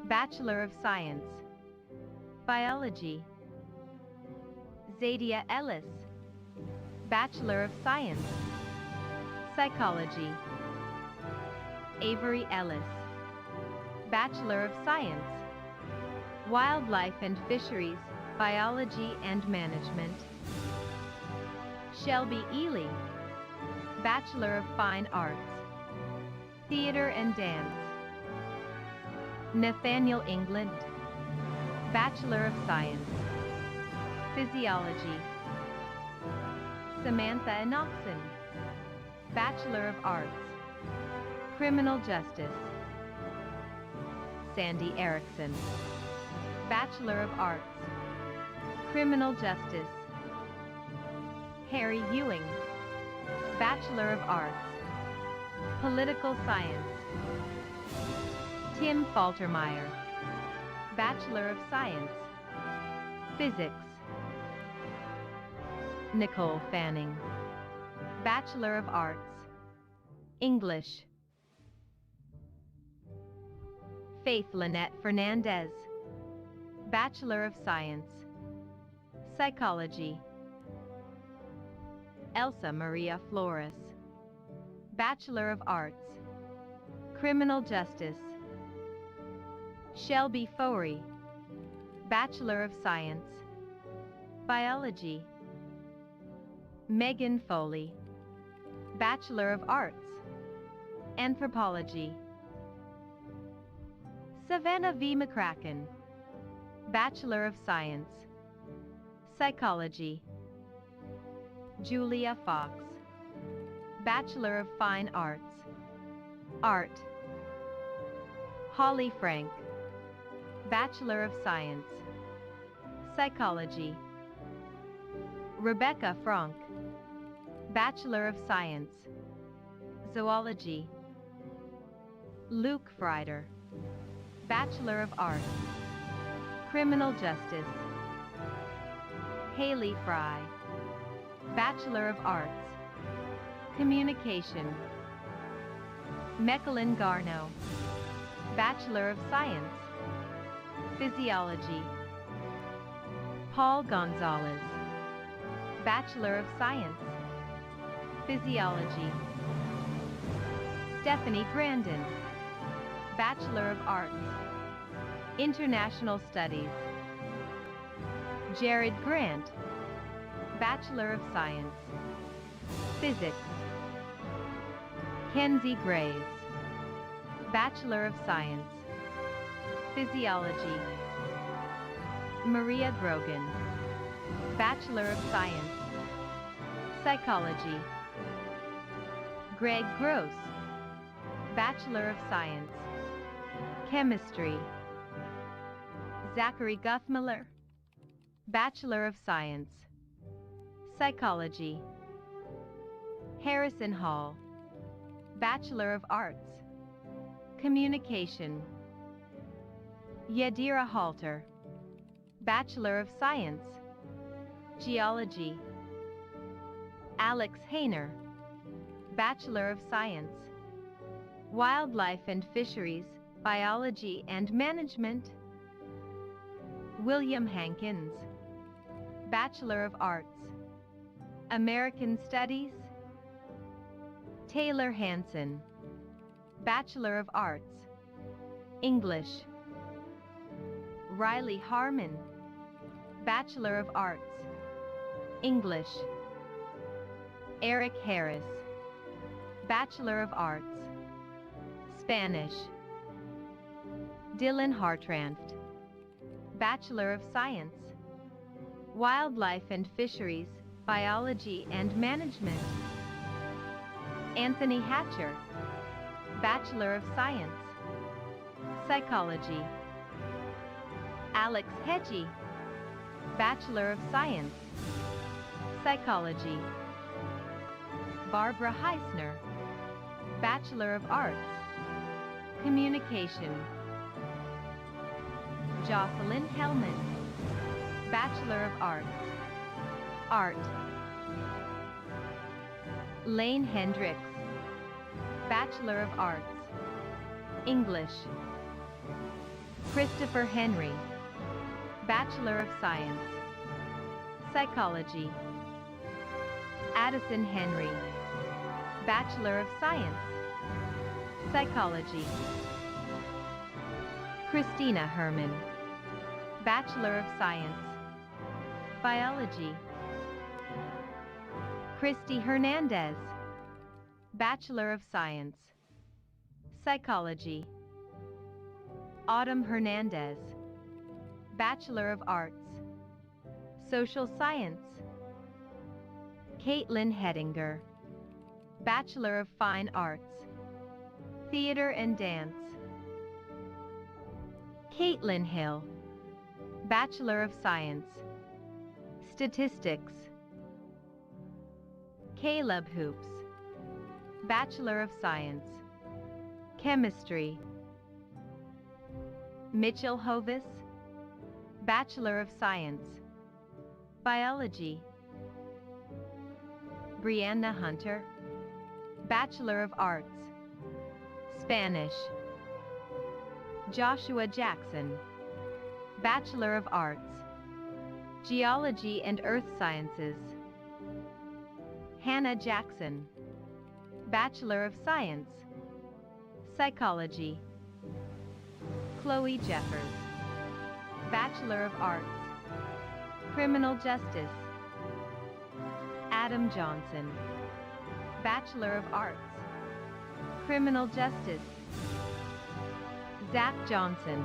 Bachelor of Science, Biology. Zadia Ellis, Bachelor of Science, Psychology. Avery Ellis, Bachelor of Science, Wildlife and Fisheries, Biology and Management. Shelby Ely, Bachelor of Fine Arts, Theater and Dance. Nathaniel England, Bachelor of Science, Physiology. Samantha Enoxen, Bachelor of Arts, Criminal Justice. Sandy Erickson, Bachelor of Arts, Criminal Justice. Harry Ewing, Bachelor of Arts, Political Science. Tim Faltermeyer, Bachelor of Science, Physics. Nicole Fanning, Bachelor of Arts, English. Faith Lynette Fernandez, Bachelor of Science, Psychology. Elsa Maria Flores, Bachelor of Arts, Criminal Justice. Shelby Fowey, Bachelor of Science, Biology. Megan Foley, Bachelor of Arts, Anthropology. Savannah V. McCracken, Bachelor of Science, Psychology. Julia Fox, Bachelor of Fine Arts, Art. Holly Frank, Bachelor of Science, Psychology. Rebecca Frank, Bachelor of Science, Zoology. Luke Freider, Bachelor of Arts, Criminal Justice. Haley Fry, Bachelor of Arts, Communication. Meckelin Garno, Bachelor of Science, Physiology. Paul Gonzalez, Bachelor of Science, Physiology. Stephanie Grandin, Bachelor of Arts, International Studies. Jared Grant, Bachelor of Science, Physics. Kenzie Graves, Bachelor of Science, Physiology. Maria Grogan, Bachelor of Science, Psychology. Greg Gross, Bachelor of Science, Chemistry. Zachary Guthmiller, Bachelor of Science, Psychology. Harrison Hall, Bachelor of Arts, Communication. Yadira Halter, Bachelor of Science, Geology. Alex Hayner, Bachelor of Science, Wildlife and Fisheries, Biology and Management. William Hankins, Bachelor of Arts, American Studies. Taylor Hanson, Bachelor of Arts, English. Riley Harmon, Bachelor of Arts, English. Eric Harris, Bachelor of Arts, Spanish. Dylan Hartranft, Bachelor of Science, Wildlife and Fisheries, Biology and Management. Anthony Hatcher, Bachelor of Science, Psychology. Alex Hedgie, Bachelor of Science, Psychology. Barbara Heisner, Bachelor of Arts, Communication. Jocelyn Hellman, Bachelor of Arts, Art. Lane Hendricks, Bachelor of Arts, English. Christopher Henry, Bachelor of Science, Psychology. Addison Henry, Bachelor of Science, Psychology. Christina Herman, Bachelor of Science, Biology. Christy Hernandez, Bachelor of Science, Psychology. Autumn Hernandez, Bachelor of Arts, Social Science. Caitlin Hettinger, Bachelor of Fine Arts, Theater and Dance. Caitlin Hill, Bachelor of Science, Statistics. Caleb Hoops, Bachelor of Science, Chemistry. Mitchell Hovis, Bachelor of Science, Biology. Brianna Hunter, Bachelor of Arts, Spanish. Joshua Jackson, Bachelor of Arts, Geology and Earth Sciences. Hannah Jackson, Bachelor of Science, Psychology. Chloe Jeffers, Bachelor of Arts, Criminal Justice. Adam Johnson, Bachelor of Arts, Criminal Justice. Zach Johnson,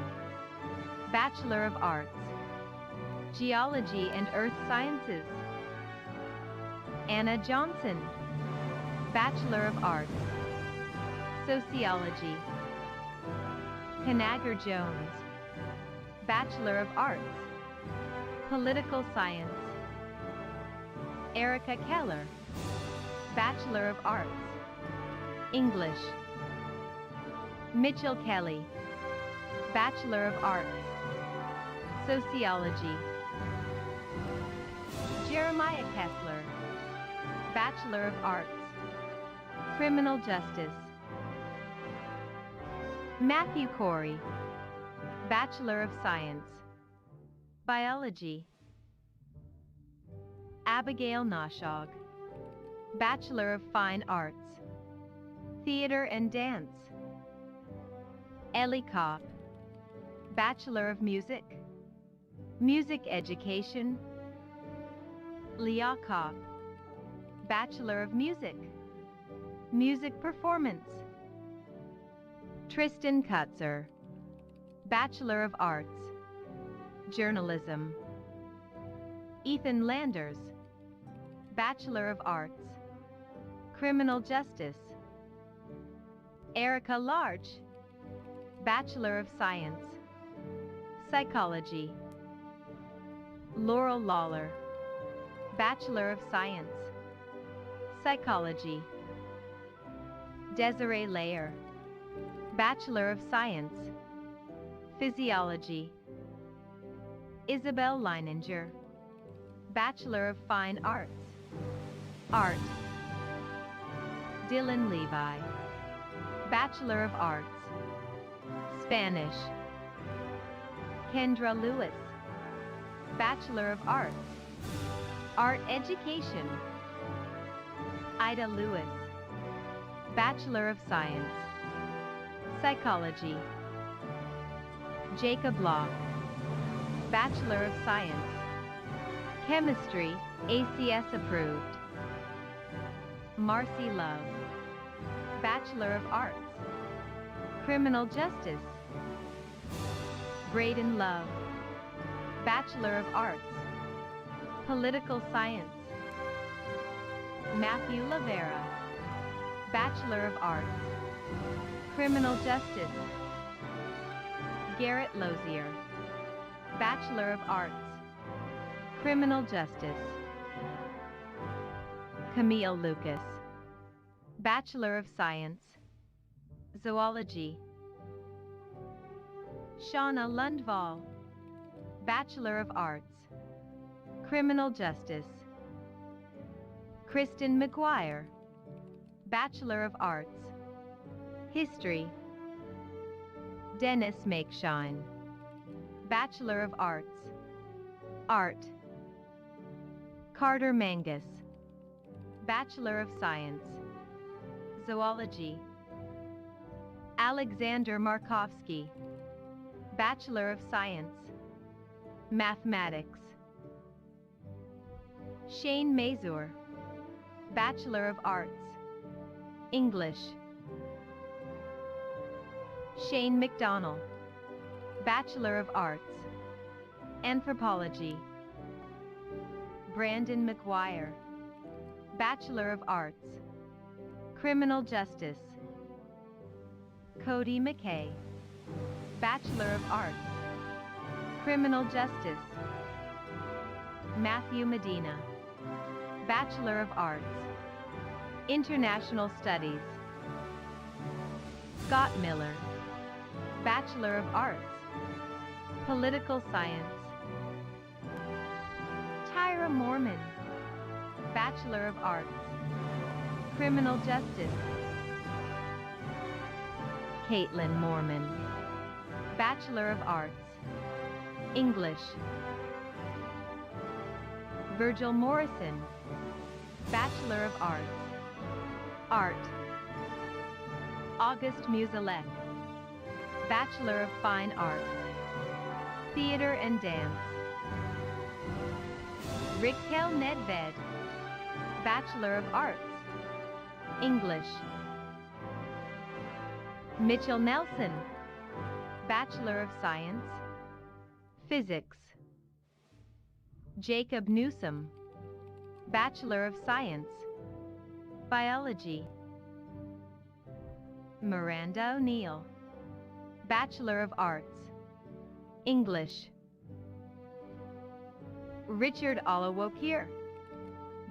Bachelor of Arts, Geology and Earth Sciences. Anna Johnson, Bachelor of Arts, Sociology. Kanagar Jones, Bachelor of Arts, Political Science. Erica Keller, Bachelor of Arts, English. Mitchell Kelly, Bachelor of Arts, Sociology. Jeremiah Kessler, Bachelor of Arts, Criminal Justice. Matthew Corey, Bachelor of Science, Biology. Abigail Noshog, Bachelor of Fine Arts, Theater and Dance. Ellie Kopp, Bachelor of Music, Music Education. Leah Kopp, Bachelor of Music, Music Performance. Tristan Kutzer, Bachelor of Arts, Journalism. Ethan Landers, Bachelor of Arts, Criminal Justice. Erica Large, Bachelor of Science, Psychology. Laurel Lawler, Bachelor of Science, Psychology. Desiree Layer, Bachelor of Science, Physiology. Isabel Leininger, Bachelor of Fine Arts, Art. Dylan Levi, Bachelor of Arts, Spanish. Kendra Lewis, Bachelor of Arts, Art Education. Ida Lewis, Bachelor of Science, Psychology. Jacob Law, Bachelor of Science, Chemistry, ACS approved. Marcy Love, Bachelor of Arts, Criminal Justice. Braden Love, Bachelor of Arts, Political Science. Matthew Lavera, Bachelor of Arts, Criminal Justice. Garrett Lozier, Bachelor of Arts, Criminal Justice. Camille Lucas, Bachelor of Science, Zoology. Shauna Lundvall, Bachelor of Arts, Criminal Justice. Kristen McGuire, Bachelor of Arts, History. Dennis Makeshine, Bachelor of Arts, Art. Carter Mangus, Bachelor of Science, Zoology. Alexander Markovsky, Bachelor of Science, Mathematics. Shane Mazur, Bachelor of Arts, English. Shane McDonnell, Bachelor of Arts, Anthropology. Brandon McGuire, Bachelor of Arts, Criminal Justice. Cody McKay, Bachelor of Arts, Criminal Justice. Matthew Medina, Bachelor of Arts, International Studies. Scott Miller, Bachelor of Arts, Political Science. Tyra Mormon, Bachelor of Arts, Criminal Justice. Caitlin Mormon, Bachelor of Arts, English. Virgil Morrison, Bachelor of Arts, Art. August Musilek, Bachelor of Fine Arts, Theater and Dance. Raquel Nedved, Bachelor of Arts, English. Mitchell Nelson, Bachelor of Science, Physics. Jacob Newsom, Bachelor of Science, Biology. Miranda O'Neill, Bachelor of Arts, English. Richard Olawokir,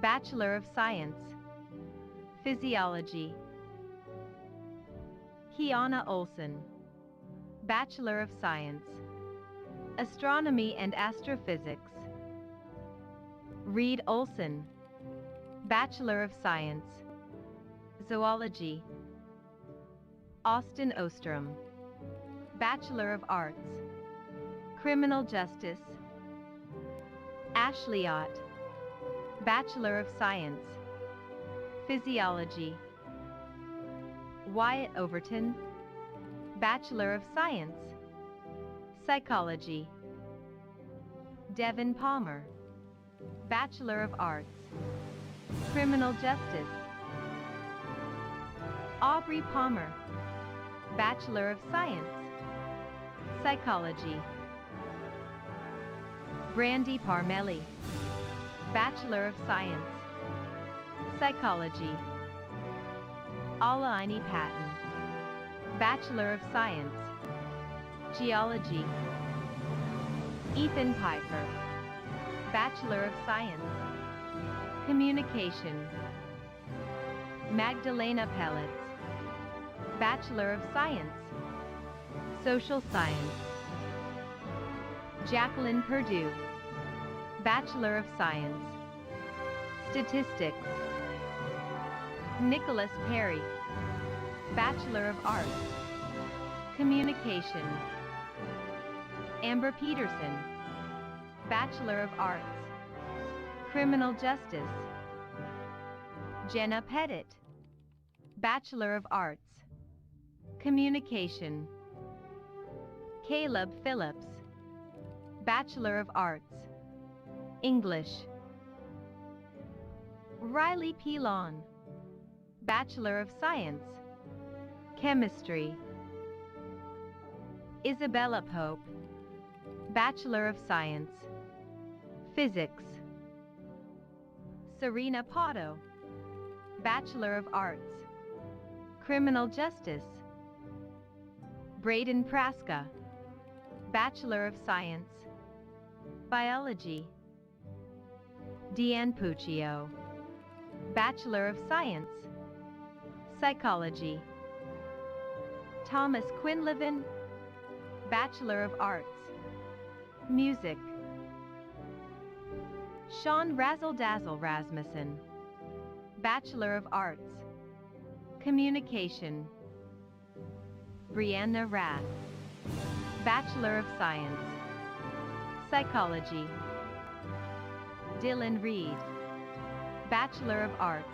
Bachelor of Science, Physiology. Kiana Olson, Bachelor of Science, Astronomy and Astrophysics. Reed Olson, Bachelor of Science, Zoology. Austin Ostrom, Bachelor of Arts, Criminal Justice. Ashley Ott, Bachelor of Science, Physiology. Wyatt Overton, Bachelor of Science, Psychology. Devin Palmer, Bachelor of Arts, Criminal Justice. Aubrey Palmer, Bachelor of Science, Psychology. Brandy Parmelli, Bachelor of Science, Psychology. Alaini Patton, Bachelor of Science, Geology. Ethan Piper, Bachelor of Science, Communication. Magdalena Pellets, Bachelor of Science, Social Science. Jacqueline Purdue, Bachelor of Science. Statistics. Nicholas Perry, Bachelor of Arts. Communication. Amber Peterson, Bachelor of Arts. Criminal Justice. Jenna Pettit, Bachelor of Arts. Communication. Caleb Phillips, Bachelor of Arts. English. Riley Pilon, Bachelor of Science. Chemistry. Isabella Pope, Bachelor of Science. Physics. Serena Potto, Bachelor of Arts. Criminal Justice. Braden Praska, Bachelor of Science. Biology. Deanne Puccio, Bachelor of Science. Psychology. Thomas Quinlivan, Bachelor of Arts. Music. Sean Razzle Dazzle Rasmussen, Bachelor of Arts. Communication. Brianna Rath, Bachelor of Science. Psychology. Dylan Reed, Bachelor of Arts.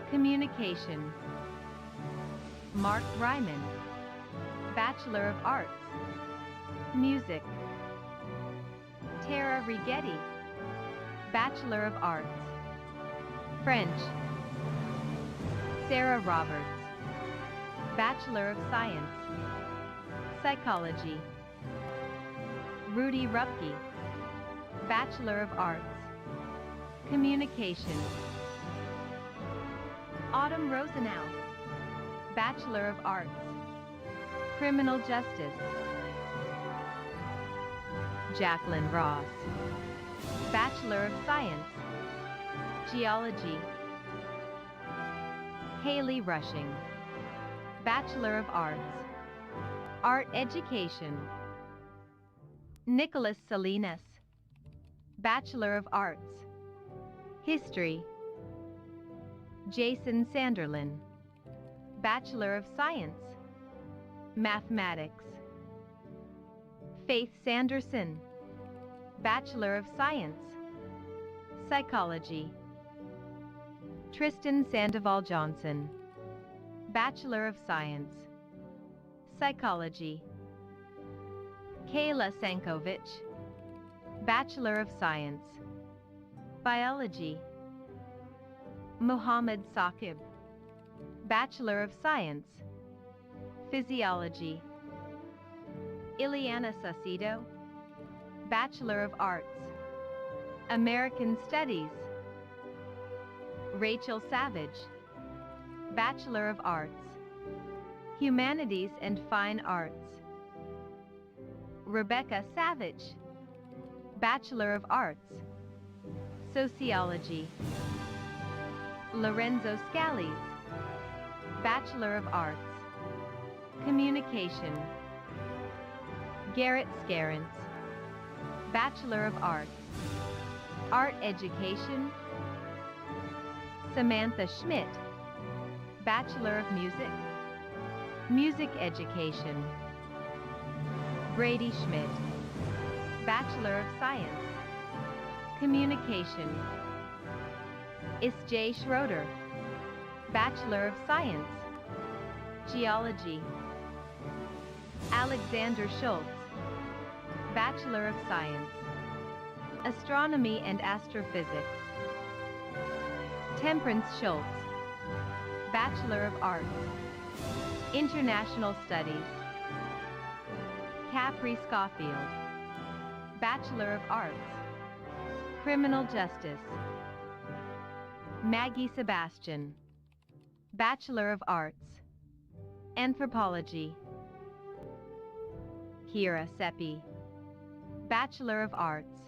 Communication. Mark Ryman, Bachelor of Arts. Music. Tara Rigetti, Bachelor of Arts. French. Sarah Roberts, Bachelor of Science. Psychology. Rudy Rupke, Bachelor of Arts. Communication. Autumn Rosenau, Bachelor of Arts. Criminal Justice. Jacqueline Ross, Bachelor of Science. Geology. Haley Rushing, Bachelor of Arts. Art Education. Nicholas Salinas, Bachelor of Arts. History. Jason Sanderlin, Bachelor of Science. Mathematics. Faith Sanderson, Bachelor of Science. Psychology. Tristan Sandoval Johnson, Bachelor of Science. Psychology. Kayla Sankovic, Bachelor of Science. Biology. Mohammed Saqib, Bachelor of Science. Physiology. Ileana Saucedo, Bachelor of Arts. American Studies. Rachel Savage, Bachelor of Arts. Humanities and Fine Arts. Rebecca Savage, Bachelor of Arts. Sociology. Lorenzo Scalise, Bachelor of Arts. Communication. Garrett Scarrance, Bachelor of Arts. Art Education. Samantha Schmidt, Bachelor of Music. Music Education. Brady Schmidt, Bachelor of Science. Communication. Isjay Schroeder, Bachelor of Science. Geology. Alexander Schultz, Bachelor of Science. Astronomy and Astrophysics. Temperance Schultz, Bachelor of Arts. International Studies. Capri Schofield, Bachelor of Arts. Criminal Justice. Maggie Sebastian, Bachelor of Arts. Anthropology. Kira Seppi, Bachelor of Arts.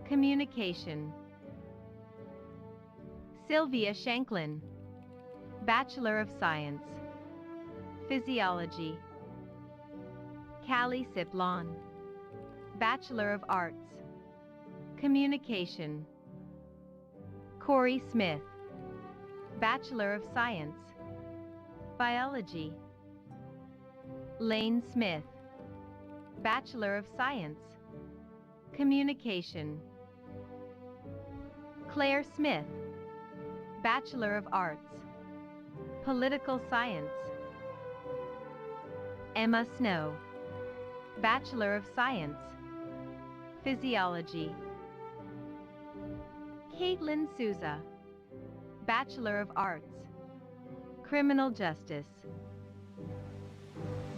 Communication. Sylvia Shanklin, Bachelor of Science. Physiology. Callie Siplon, Bachelor of Arts, Communication. Corey Smith, Bachelor of Science, Biology. Lane Smith, Bachelor of Science, Communication. Claire Smith, Bachelor of Arts, Political Science. Emma Snow, Bachelor of Science, Physiology. Caitlin Souza, Bachelor of Arts, Criminal Justice.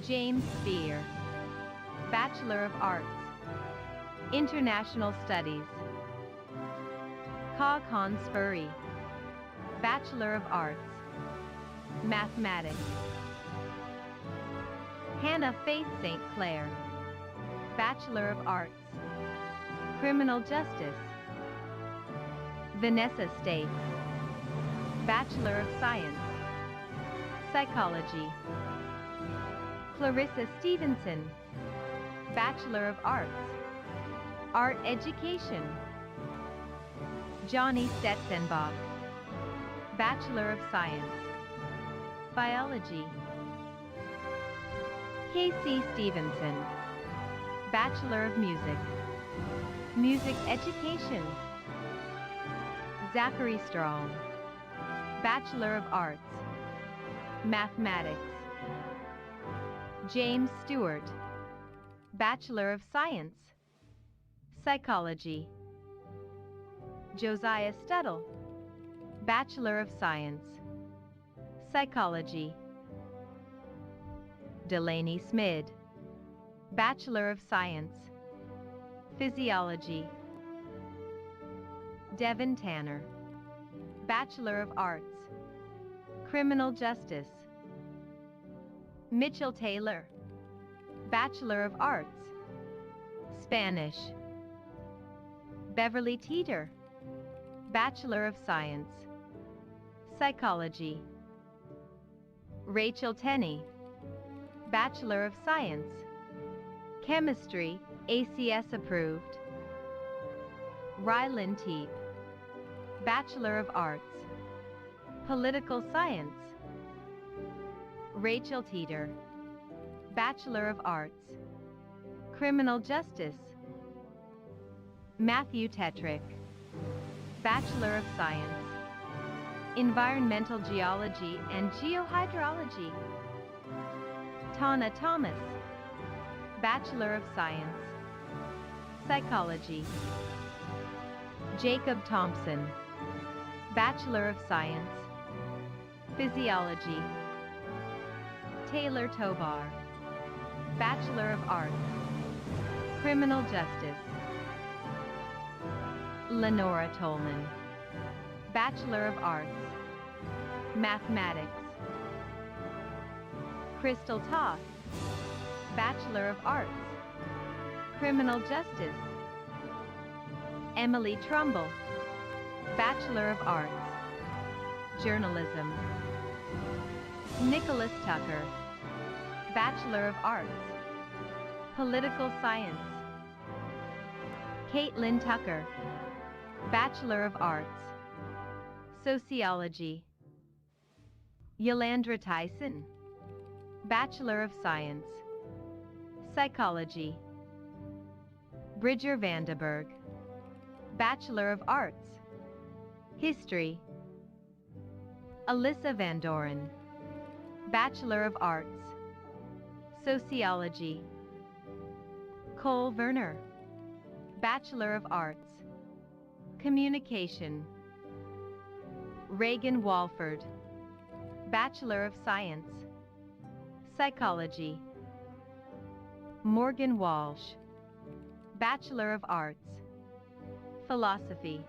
James Spear, Bachelor of Arts, International Studies. Conferring, Bachelor of Arts, Mathematics. Hannah Faith St. Clair, Bachelor of Arts, Criminal Justice. Vanessa States, Bachelor of Science, Psychology. Clarissa Stevenson, Bachelor of Arts, Art Education. Johnny Stetzenbach, Bachelor of Science, Biology. Casey Stevenson, Bachelor of Music, Music Education. Zachary Strong, Bachelor of Arts, Mathematics. James Stewart, Bachelor of Science, Psychology. Josiah Stuttle, Bachelor of Science, Psychology. Delaney Smid, Bachelor of Science, Physiology. Devin Tanner, Bachelor of Arts, Criminal Justice. Mitchell Taylor, Bachelor of Arts, Spanish. Beverly Teeter, Bachelor of Science, Psychology. Rachel Tenney, Bachelor of Science, Chemistry, ACS approved. Rylan Teep, Bachelor of Arts, Political Science. Rachel Teeter, Bachelor of Arts, Criminal Justice. Matthew Tetrick, Bachelor of Science, Environmental Geology and Geohydrology. Tana Thomas, Bachelor of Science, Psychology. Jacob Thompson, Bachelor of Science, Physiology. Taylor Tobar, Bachelor of Arts, Criminal Justice. Lenora Tolman, Bachelor of Arts, Mathematics. Crystal Toth, Bachelor of Arts, Criminal Justice. Emily Trumbull, Bachelor of Arts, Journalism. Nicholas Tucker, Bachelor of Arts, Political Science. Caitlin Tucker, Bachelor of Arts, Sociology. Yolandra Tyson, Bachelor of Science, Psychology. Bridger Vandenberg, Bachelor of Arts, History. Alyssa Van Doren, Bachelor of Arts, Sociology. Cole Werner, Bachelor of Arts, Communication. Reagan Walford, Bachelor of Science, Psychology. Morgan Walsh, Bachelor of Arts, Philosophy.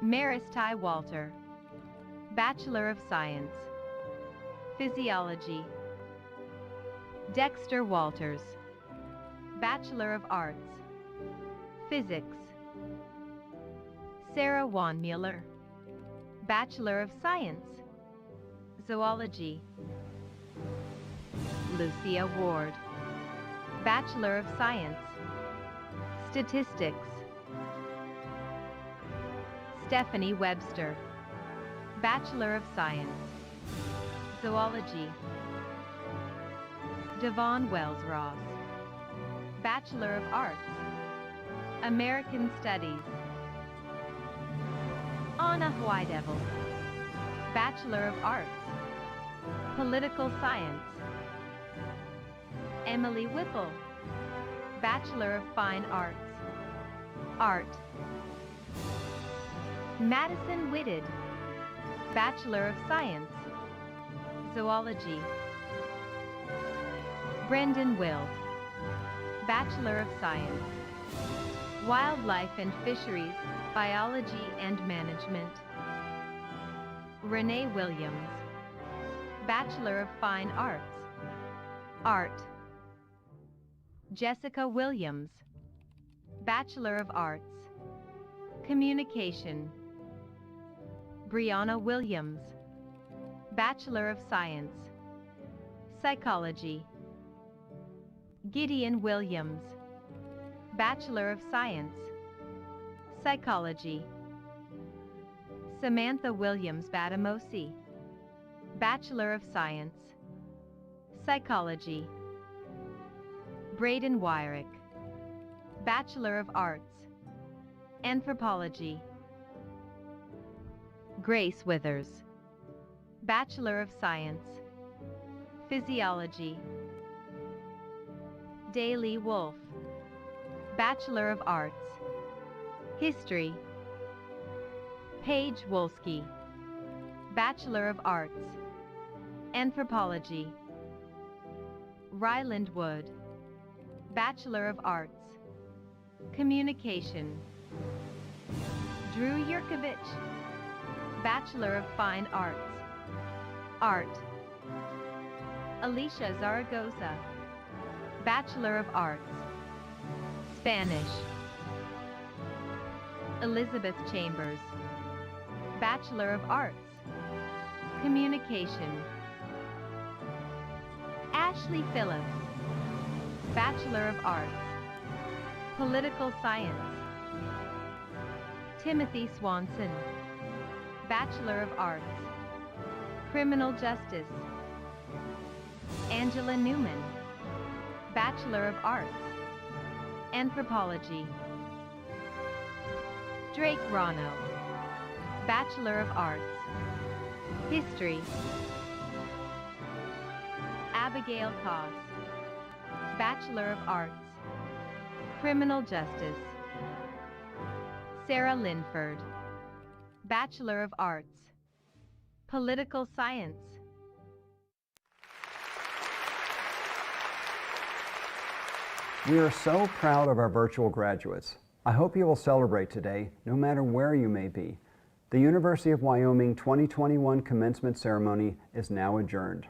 Maris Ty Walter, Bachelor of Science, Physiology. Dexter Walters, Bachelor of Arts, Physics. Sarah Wanmueller, Bachelor of Science, Zoology. Lucia Ward, Bachelor of Science, Statistics. Stephanie Webster, Bachelor of Science, Zoology. Devon Wells Ross, Bachelor of Arts, American Studies. Anna Hoydevil, Bachelor of Arts, Political Science. Emily Whipple, Bachelor of Fine Arts, Art. Madison Whitted, Bachelor of Science, Zoology. Brendan Wild, Bachelor of Science, Wildlife and Fisheries, Biology and Management. Renee Williams, Bachelor of Fine Arts, Art. Jessica Williams, Bachelor of Arts, Communication. Brianna Williams, Bachelor of Science, Psychology. Gideon Williams, Bachelor of Science, Psychology. Samantha Williams Batamosi, Bachelor of Science, Psychology. Braden Wyrick, Bachelor of Arts, Anthropology. Grace Withers, Bachelor of Science, Physiology. Daly Wolf, Bachelor of Arts, History. Paige Wolski, Bachelor of Arts, Anthropology. Ryland Wood, Bachelor of Arts, Communication. Drew Yurkovich, Bachelor of Fine Arts, Art. Alicia Zaragoza, Bachelor of Arts, Spanish. Elizabeth Chambers, Bachelor of Arts, Communication. Ashley Phillips, Bachelor of Arts, Political Science. Timothy Swanson, Bachelor of Arts, Criminal Justice. Angela Newman, Bachelor of Arts, Anthropology. Drake Rano, Bachelor of Arts, History. Abigail Koss, Bachelor of Arts, Criminal Justice. Sarah Linford, Bachelor of Arts, Political Science. We are so proud of our virtual graduates. I hope you will celebrate today, no matter where you may be. The University of Wyoming 2021 commencement ceremony is now adjourned.